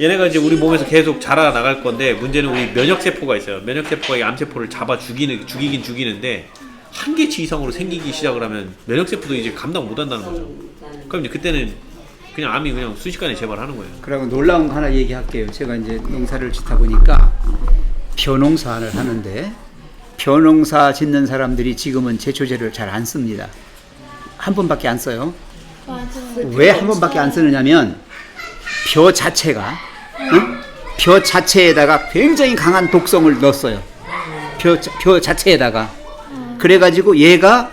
얘네가 이제 우리 몸에서 계속 자라 나갈 건데 문제는 우리 면역세포가 있어요. 면역세포가 이 암세포를 잡아 죽이긴 죽이는데 한 개치 이상으로 생기기 시작을 하면 면역세포도 이제 감당 못 한다는 거죠. 그럼 이제 그때는 그냥 암이 그냥 순식간에 재발하는 거예요. 그리고 놀라운 거 하나 얘기할게요. 제가 이제 농사를 짓다 보니까 벼농사를 하는데 벼농사 짓는 사람들이 지금은 제초제를 잘 안 씁니다. 한 번밖에 안 써요. 왜 한 번밖에 안 쓰느냐면 벼 자체가 벼 자체에다가 굉장히 강한 독성을 넣었어요. 벼 자체에다가. 그래가지고 얘가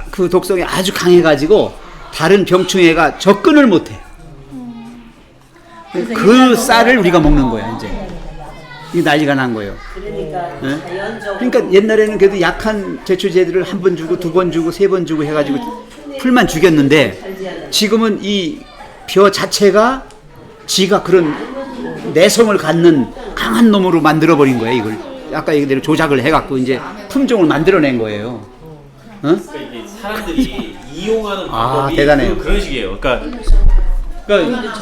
그 독성이 아주 강해가지고 다른 병충해가 접근을 못해. 그 쌀을 우리가 먹는 거야 이제. 이게 난리가 난 거예요. 그러니까 옛날에는 그래도 약한 제초제들을 한 번 주고 두 번 주고 세 번 주고 해가지고 풀만 죽였는데 지금은 이 벼 자체가 지가 그런 내성을 갖는 강한 놈으로 만들어버린 거예요. 이걸 아까 얘기대로 조작을 해갖고 이제 품종을 만들어낸 거예요. 어? 그러니까 이게 사람들이 이용하는 방법이 대단해요. 그런 식이에요. 그러니까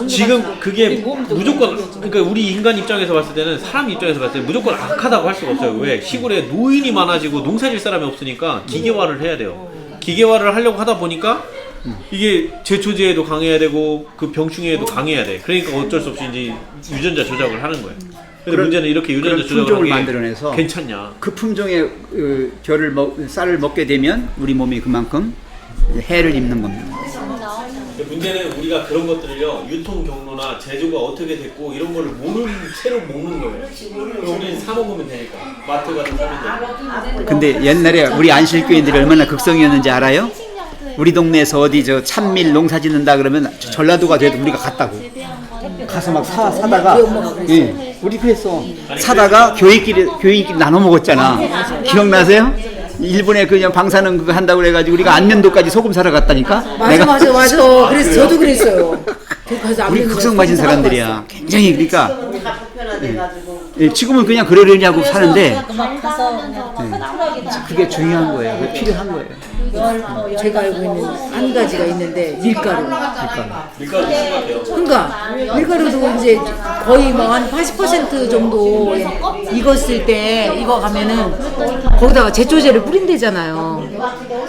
지금 그게 무조건 그러니까 우리 인간 입장에서 봤을 때는 사람 입장에서 봤을 때 무조건 악하다고 할 수가 없어요. 왜? 시골에 노인이 많아지고 농사질 사람이 없으니까 기계화를 해야 돼요. 기계화를 하려고 하다 보니까 이게 제초제에도 강해야 되고 그 병충해에도 강해야 돼. 그러니까 어쩔 수 없이 이제 유전자 조작을 하는 거예요. 근데 문제는 이렇게 유전자 조작을 품종을 하는 게 만들어내서 괜찮냐? 그 품종의 쌀을 먹게 되면 우리 몸이 그만큼 해를 입는 겁니다. 문제는 우리가 그런 것들을요 유통 경로나 제조가 어떻게 됐고 이런 거를 모르는 채로 먹는 거예요. 그럼 우리는 사 먹으면 되니까 마트 가서 사면 돼. 근데 옛날에 우리 안실교인들이 얼마나 극성이었는지 알아요? 우리 동네에서 어디 저 찬밀 농사 짓는다 그러면 전라도가 돼도 우리가 갔다고 가서 막 사다가 예, 우리 그랬어. 사다가 교인끼리 나눠 먹었잖아. 기억나세요? 일본에 그냥 방사능 그거 한다고 그래가지고 우리가 안면도까지 소금 사러 갔다니까. 맞아. 그래서 저도 그랬어요. 그래서 우리 극성 맞은 사람들이야. 굉장히 그러니까 예, 지금은 그냥 그러려냐고 사는데 그게 중요한 거예요. 그게 필요한 거예요. 제가 알고 있는 한 가지가 있는데 밀가루. 밀가루 생각해요. 그러니까 밀가루도 이제 거의 뭐 한 80% 정도 익었을 때 이거 가면은 거기다가 제초제를 뿌린대잖아요.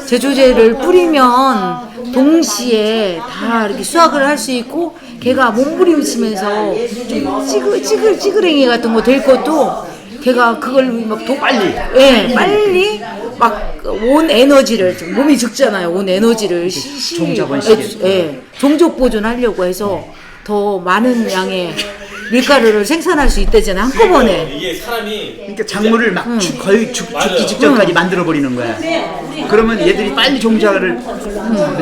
제초제를 뿌리면 동시에 다 이렇게 수확을 할 수 있고 걔가 몸부림치면서 좀 찌글eng이 같은 거 될 것도 걔가 그걸 막 더 빨리 막 온 에너지를 몸이 죽잖아요. 온 에너지를 종족 보존하려고 해서 더 많은 양의 밀가루를 생산할 수 있다잖아요. 한꺼번에. 이게 사람이 그러니까 작물을 막 거의 죽기 직전까지 만들어 버리는 거야. 그러면 얘들이 빨리 종자를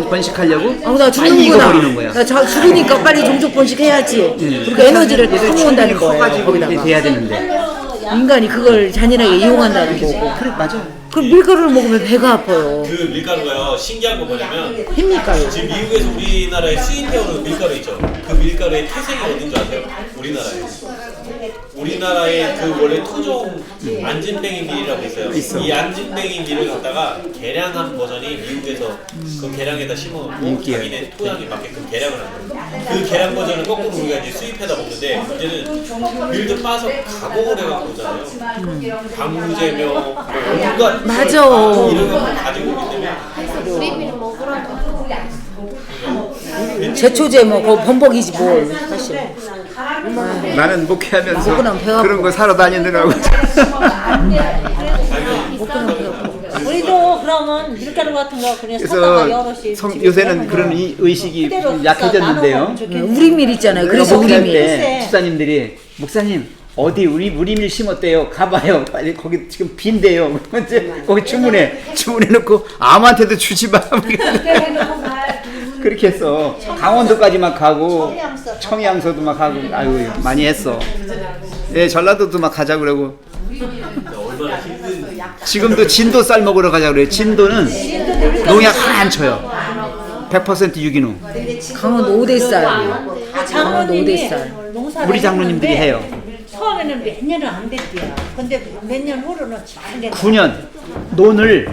번식하려고 나 빨리 익어버리는 죽는구나. 거야. 나 죽으니까 빨리 종족 번식해야지. 그렇게 에너지를 다 모은다는 거예요. 커가지고 이제 거기다가. 돼야 되는데. 인간이 그걸 잔인하게 이용한다는 거고. 그래 맞아. 그 밀가루를 먹으면 배가 아파요. 그 밀가루가요 신기한 거 뭐냐면 흰밀가루. 지금 미국에서 우리나라에 수입해오는 밀가루 있죠. 그 밀가루의 태생이 어딘 줄 아세요? 우리나라에 그 원래 토종 안진뱅이 밀이라고 있어요. 이 안진뱅이 밀을 갖다가 개량한 버전이 미국에서 그 개량에다 심어놓고 자기네 토양에 맞게끔 개량을 한 거예요. 그 개량 버전을 거꾸로 우리가 이제 수입해다 먹는데 문제는 밀도 빠서 가공을 해갖고 오잖아요. 방부제며 뭐 온갖 맞아. 이런 거 가지고 오기 때문에 우리 밀 먹으라고. 제초제 뭐 그거 범벅이지 뭘 사실. 나는 목회하면서 먹으면 배가 그런 거 사러 다니느라고. 우리도 그러면 밀가루 같은 거 그냥 사다가 여럿이 요새는 그런 이 의식이 좀 약해졌는데요. 우리 밀 있잖아요. 그래서 우리 목회할 밀. 때 집사님들이 목사님 어디 우리 밀 심었대요. 가봐요. 빨리 거기 지금 빈대요. 그러면 이제 거기 주문해놓고 아무한테도 주지 마. 그렇게 했어. 강원도까지 막 가고 청양서도 막 가고 아유 많이 했어. 예, 전라도도 막 가자 그러고. 지금도 진도 쌀 먹으러 가자 그래요. 진도는 농약 하나 안 쳐요. 100% 유기농. 강원도 5대쌀. 강원도 장모님이 5대쌀. 농사를 우리 장로님들이 했는데 해요. 처음에는 몇 년은 안 됐대요. 근데 몇 년 후로는 잘 됐어요. 9년 논을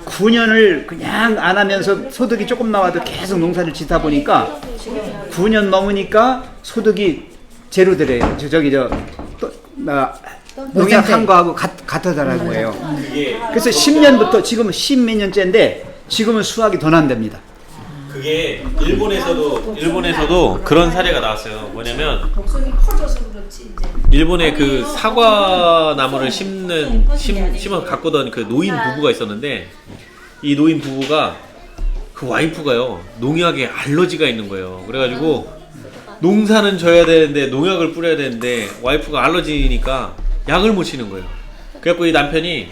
9년을 그냥 안 하면서 소득이 조금 나와도 계속 농사를 짓다 보니까 9년 넘으니까 소득이 제로더래요. 농약 한 거하고 같아다라는 거예요. 그래서 10년부터 지금은 10몇 년째인데 지금은 수확이 더 난답니다. 그게 일본에서도 그런 사례가 나왔어요. 뭐냐면 일본에 그 사과 나무를 심어서 가꾸던 그 노인 부부가 있었는데 이 노인 부부가 그 와이프가요 농약에 알러지가 있는 거예요. 그래가지고 농사는 져야 되는데 농약을 뿌려야 되는데 와이프가 알러지니까 약을 못 치는 거예요. 그래갖고 이 남편이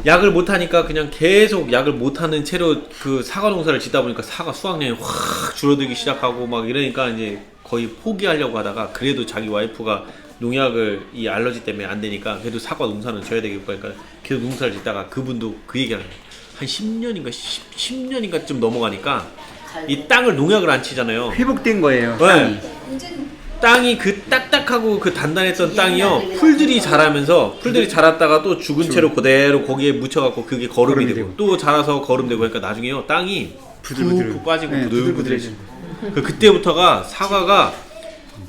약을 못하니까 그냥 계속 약을 못하는 채로 그 사과 농사를 짓다 보니까 사과 수확량이 확 줄어들기 시작하고 막 이러니까 이제 거의 포기하려고 하다가 그래도 자기 와이프가 농약을 이 알러지 때문에 안 되니까 그래도 사과 농사는 져야 되겠고 그러니까 계속 농사를 짓다가 그분도 그 얘기를 해요. 한 10년인가 10년인가 좀 넘어가니까 이 땅을 농약을 안 치잖아요. 회복된 거예요. 네. 땅이 그 딱딱하고 그 단단했던 땅이요 풀들이 자라면서 풀들이 자랐다가 또 죽은 채로 그대로 거기에 묻혀갖고 그게 거름이 되고 또 자라서 거름되고 그러니까 나중에요 땅이 푹푹 빠지고 네, 부들부들해지고 그때부터가 사과가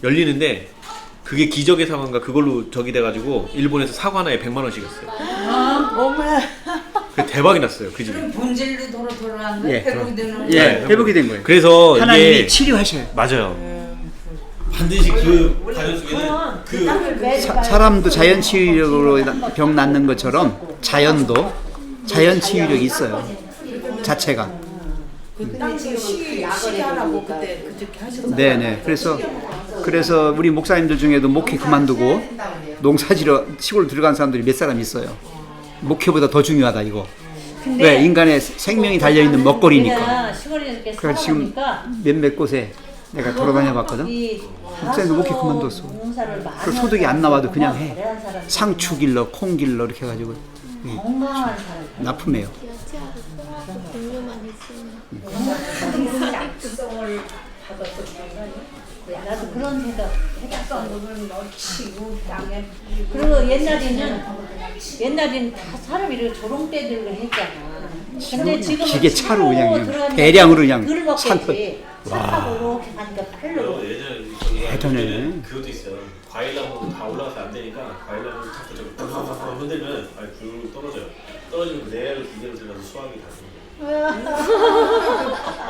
열리는데 그게 기적의 사과인가 그걸로 저기 돼가지고 일본에서 사과 하나에 100만 원씩 했어요. 그 대박이 났어요 그 집이. 본질로 돌아간 예. 회복이 되는 예, 회복이 된 거예요. 그래서 하나님이 이게 치료하셔요. 맞아요. 반드시 그 과정 속에는 그 사람도 자연 치유력으로 병 낫는 것처럼 자연도 자연 치유력이 있어요. 자체가. 시기하라고 그때 그저께 하셨잖아요. 네네. 그래서 우리 목사님들 중에도 목회 그만두고 농사지러 시골 들어간 사람들이 몇 사람 있어요. 목회보다 더 중요하다 이거. 왜 인간의 생명이 달려 있는 먹거리니까. 그래서 지금 몇몇 곳에 내가 돌아다녀 봤거든. 목사님도 목회 그만뒀어. 그 소득이 안 나와도 그냥 해. 상추 길러, 콩 길러 이렇게 해가지고 납품해요. 나도 그런 생각 해봤어. 그리고 옛날에는 다 사람이 이렇게 조롱대 들고 했잖아. 근데 지금은 기계 차로 그냥 들어가면 대량으로 그냥 들 산토. 먹겠지. 차하고 이렇게 가니까 팔로. 예전에 대단해. 그것도 있어요. 과일나무 다 올라가서 안 되니까 과일나무 자꾸 저기 팍팍팍 흔들면 불 떨어져요. 떨어지면 그대로 기계로 들어가서 수확이 다 됩니다.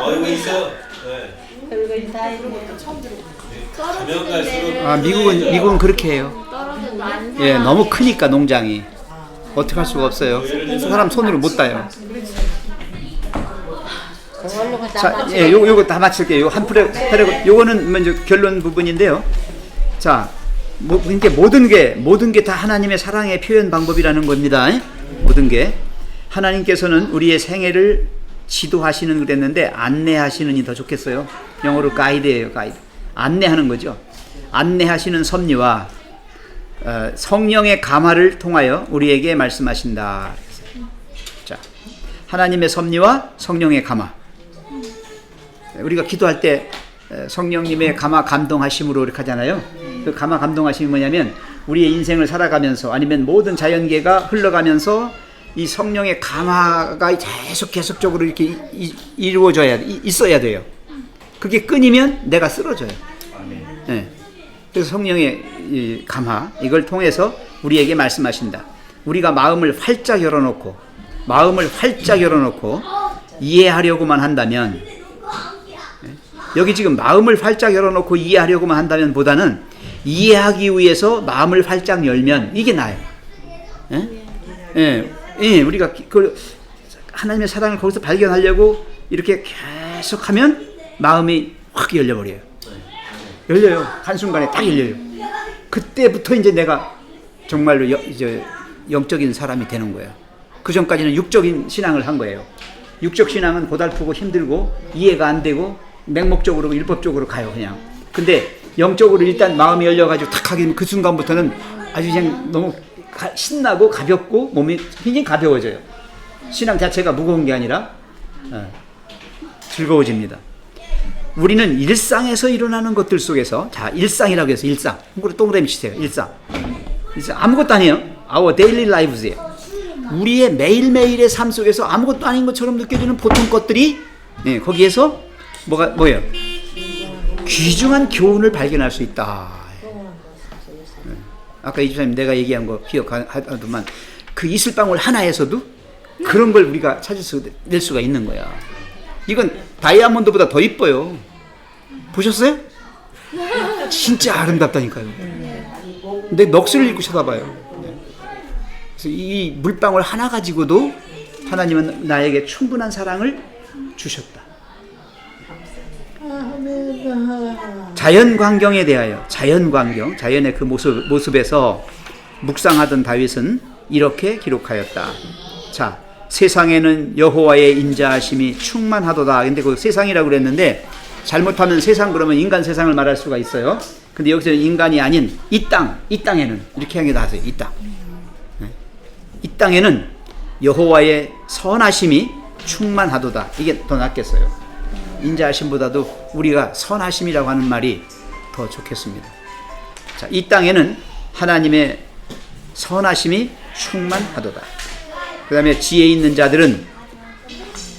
이거 있어요. 네. 별거 다 있는 거. 가면 갈수록 아 미국은 그렇게 해요. 떨어져도 안 예, 너무 크니까 농장이 어떻게 할 수가 없어요. 사람 손으로 못 따요. 자, 예, 요거 다 마칠게요. 한 프레 요거는 먼저 결론 부분인데요. 자, 그러니까 모든 게 다 하나님의 사랑의 표현 방법이라는 겁니다. 모든 게 하나님께서는 우리의 생애를 지도하시는 그랬는데 안내하시는이 더 좋겠어요. 영어로 가이드예요, 가이드. 안내하는 거죠. 안내하시는 섭리와 성령의 감화를 통하여 우리에게 말씀하신다. 자, 하나님의 섭리와 성령의 감화. 우리가 기도할 때 성령님의 감화 감동하심으로 이렇게 하잖아요. 그 감화 감동하심이 뭐냐면 우리의 인생을 살아가면서 아니면 모든 자연계가 흘러가면서 이 성령의 감화가 계속적으로 이렇게 있어야 돼요. 그게 끊이면 내가 쓰러져요. 네. 그래서 성령의 이 감화 이걸 통해서 우리에게 말씀하신다. 우리가 마음을 활짝 열어놓고 이해하려고만 한다면 여기 지금 마음을 활짝 열어놓고 이해하려고만 한다면 보다는 이해하기 위해서 마음을 활짝 열면 이게 나아요. 우리가 그 하나님의 사랑을 거기서 발견하려고 이렇게 계속하면 마음이 확 열려버려요. 열려요. 한순간에 딱 열려요. 그때부터 이제 내가 정말로 이제 영적인 사람이 되는 거예요. 그 전까지는 육적인 신앙을 한 거예요. 육적 신앙은 고달프고 힘들고 이해가 안 되고 맹목적으로 율법적으로 가요 그냥. 근데 영적으로 일단 마음이 열려가지고 탁 하게 되면 그 순간부터는 아주 그냥 너무 신나고 가볍고 몸이 굉장히 가벼워져요. 신앙 자체가 무거운 게 아니라 즐거워집니다. 우리는 일상에서 일어나는 것들 속에서 자 일상이라고 해서 일상 동그라미 치세요. 일상 아무것도 아니에요. Our daily lives예요. 우리의 매일매일의 삶 속에서 아무것도 아닌 것처럼 느껴지는 보통 것들이 거기에서 뭐예요? 귀중한 교훈을 발견할 수 있다. 아까 이주사님 내가 얘기한 거 기억하더만 그 이슬방울 하나에서도 그런 걸 우리가 찾을 수가 있는 거야. 이건 다이아몬드보다 더 이뻐요. 보셨어요? 진짜 아름답다니까요. 근데 넋을 잃고 쳐다봐요. 그래서 이 물방울 하나 가지고도 하나님은 나에게 충분한 사랑을 주셨다. 자연 광경에 대하여 자연의 그 모습에서 묵상하던 다윗은 이렇게 기록하였다. 자, 세상에는 여호와의 인자하심이 충만하도다. 근데 그 세상이라고 그랬는데 잘못하면 세상 그러면 인간 세상을 말할 수가 있어요. 근데 여기서 인간이 아닌 이 땅에는 이렇게 한 게 나왔어요. 이 땅. 이 땅에는 여호와의 선하심이 충만하도다. 이게 더 낫겠어요. 인자하심보다도 우리가 선하심이라고 하는 말이 더 좋겠습니다. 자, 이 땅에는 하나님의 선하심이 충만하도다. 그 다음에 지혜 있는 자들은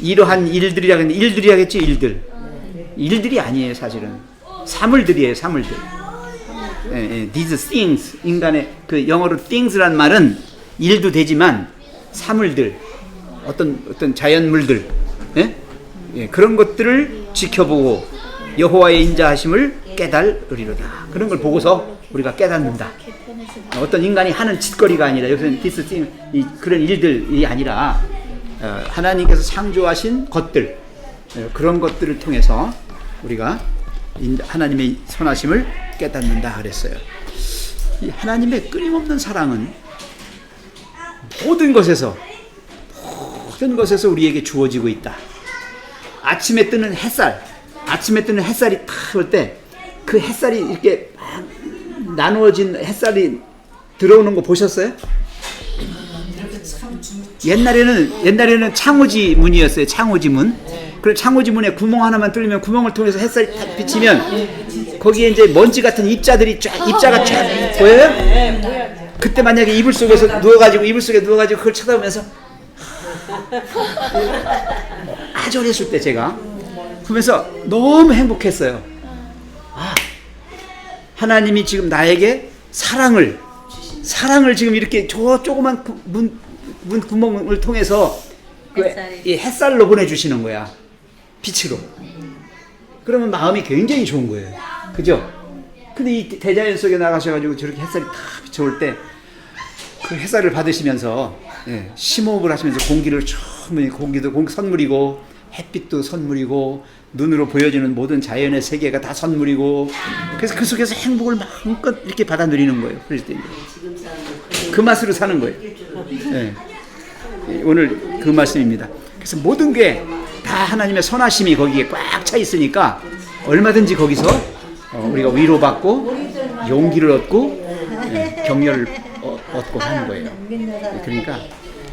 이러한 일들이 하겠지. 일들이 아니에요. 사실은 사물들이에요. 사물들. These things, 인간의 그 영어로 things란 말은 일도 되지만 사물들, 어떤 자연물들, 그런 것들을 지켜보고 여호와의 인자하심을 깨달으리로다. 그런 걸 보고서 우리가 깨닫는다. 어떤 인간이 하는 짓거리가 아니라, 여기서는 this thing, 그런 일들이 아니라 하나님께서 창조하신 것들, 그런 것들을 통해서 우리가 하나님의 선하심을 깨닫는다 그랬어요. 이 하나님의 끊임없는 사랑은 모든 것에서 우리에게 주어지고 있다. 아침에 뜨는 햇살이 탁 올 때 그 햇살이 이렇게 나누어진 햇살이 들어오는 거 보셨어요? 옛날에는 창호지 문이었어요. 창호지 문. 그럼 창호지 문에 구멍 하나만 뚫리면 구멍을 통해서 햇살이 탁 비치면 거기에 이제 먼지 같은 입자가 쫙 보여요? 그때 만약에 이불 속에 누워가지고 그걸 쳐다보면서 아주 어렸을 때 제가 그러면서 너무 행복했어요. 하나님이 지금 나에게 사랑을 지금 이렇게 저 조그만 문 구멍을 통해서 이 햇살로 보내주시는 거야. 빛으로. 그러면 마음이 굉장히 좋은 거예요. 그죠? 근데 이 대자연 속에 나가셔가지고 저렇게 햇살이 탁 비춰올 때 그 햇살을 받으시면서 심호흡을 하시면서 공기를 충분히 공기도 선물이고 햇빛도 선물이고 눈으로 보여지는 모든 자연의 세계가 다 선물이고 그래서 그 속에서 행복을 마음껏 이렇게 받아 누리는 거예요. 그럴 때 그 맛으로 사는 거예요. 오늘 그 말씀입니다. 그래서 모든 게 다 하나님의 선하심이 거기에 꽉 차 있으니까 얼마든지 거기서 우리가 위로받고 용기를 얻고 격려를 얻고 하는 거예요. 그러니까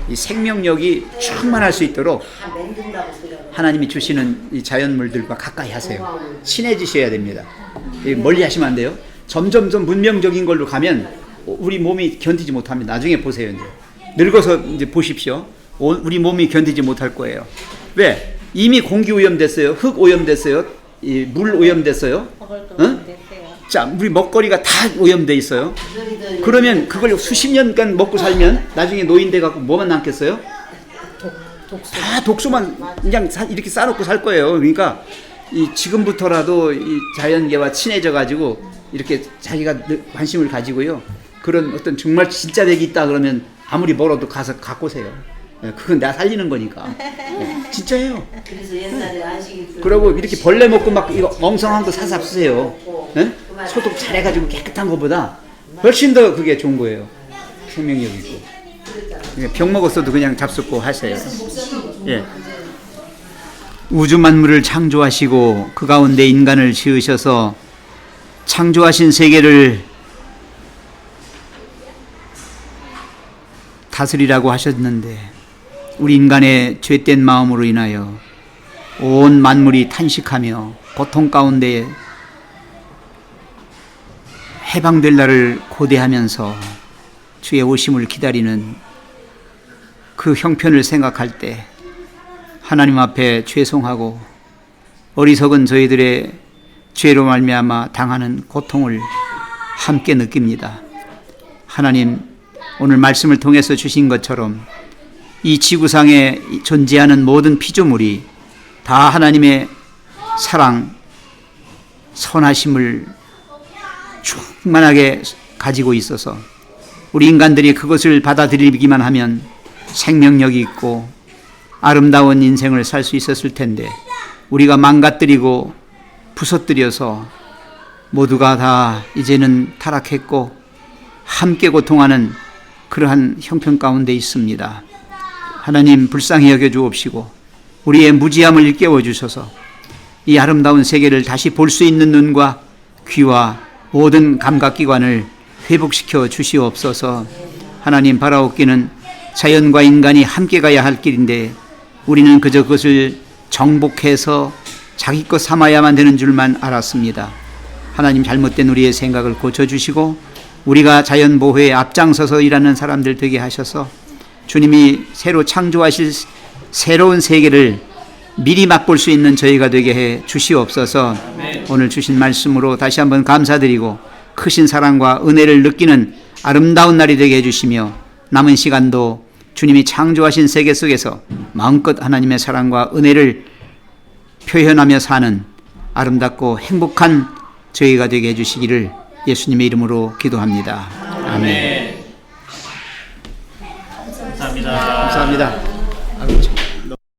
이 생명력이 충만할 수 있도록 하나님이 주시는 이 자연물들과 가까이 하세요. 친해지셔야 됩니다. 멀리 하시면 안 돼요. 점점점 문명적인 걸로 가면 우리 몸이 견디지 못합니다. 나중에 보세요. 이제 늙어서 이제 보십시오. 우리 몸이 견디지 못할 거예요. 왜? 이미 공기 오염됐어요. 흙 오염됐어요. 물 오염됐어요. 자, 우리 먹거리가 다 오염돼 있어요. 그러면 그걸 수십 년간 먹고 살면 나중에 노인돼 갖고 뭐만 남겠어요? 다 독소만 그냥 이렇게 싸놓고 살 거예요. 그러니까 지금부터라도 이 자연계와 친해져 가지고 이렇게 자기가 관심을 가지고요. 그런 어떤 정말 진짜 댁이 있다 그러면 아무리 멀어도 가서 갖고 오세요. 그건 내가 살리는 거니까. 진짜예요. 그래서 옛날에 안식일 그러고 이렇게 벌레 먹고 막 이거 엉성한 거 사서 쓰세요. 소독 잘해가지고 깨끗한 것보다 훨씬 더 그게 좋은 거예요. 생명력 있고. 병 먹었어도 그냥 잡숫고 하세요. 예. 우주 만물을 창조하시고 그 가운데 인간을 지으셔서 창조하신 세계를 다스리라고 하셨는데 우리 인간의 죄된 마음으로 인하여 온 만물이 탄식하며 고통 가운데 해방될 날을 고대하면서 주의 오심을 기다리는 그 형편을 생각할 때 하나님 앞에 죄송하고 어리석은 저희들의 죄로 말미암아 당하는 고통을 함께 느낍니다. 하나님, 오늘 말씀을 통해서 주신 것처럼 이 지구상에 존재하는 모든 피조물이 다 하나님의 사랑, 선하심을 충만하게 가지고 있어서 우리 인간들이 그것을 받아들이기만 하면 생명력이 있고 아름다운 인생을 살 수 있었을 텐데 우리가 망가뜨리고 부서뜨려서 모두가 다 이제는 타락했고 함께 고통하는 그러한 형편 가운데 있습니다. 하나님, 불쌍히 여겨 주옵시고 우리의 무지함을 일깨워 주셔서 이 아름다운 세계를 다시 볼 수 있는 눈과 귀와 모든 감각기관을 회복시켜 주시옵소서. 하나님, 바라옵기는 자연과 인간이 함께 가야 할 길인데 우리는 그저 그것을 정복해서 자기 것 삼아야만 되는 줄만 알았습니다. 하나님, 잘못된 우리의 생각을 고쳐주시고 우리가 자연보호에 앞장서서 일하는 사람들 되게 하셔서 주님이 새로 창조하실 새로운 세계를 미리 맛볼 수 있는 저희가 되게 해 주시옵소서. 오늘 주신 말씀으로 다시 한번 감사드리고 크신 사랑과 은혜를 느끼는 아름다운 날이 되게 해주시며 남은 시간도 주님이 창조하신 세계 속에서 마음껏 하나님의 사랑과 은혜를 표현하며 사는 아름답고 행복한 저희가 되게 해주시기를 예수님의 이름으로 기도합니다. 아멘. 감사합니다. 감사합니다.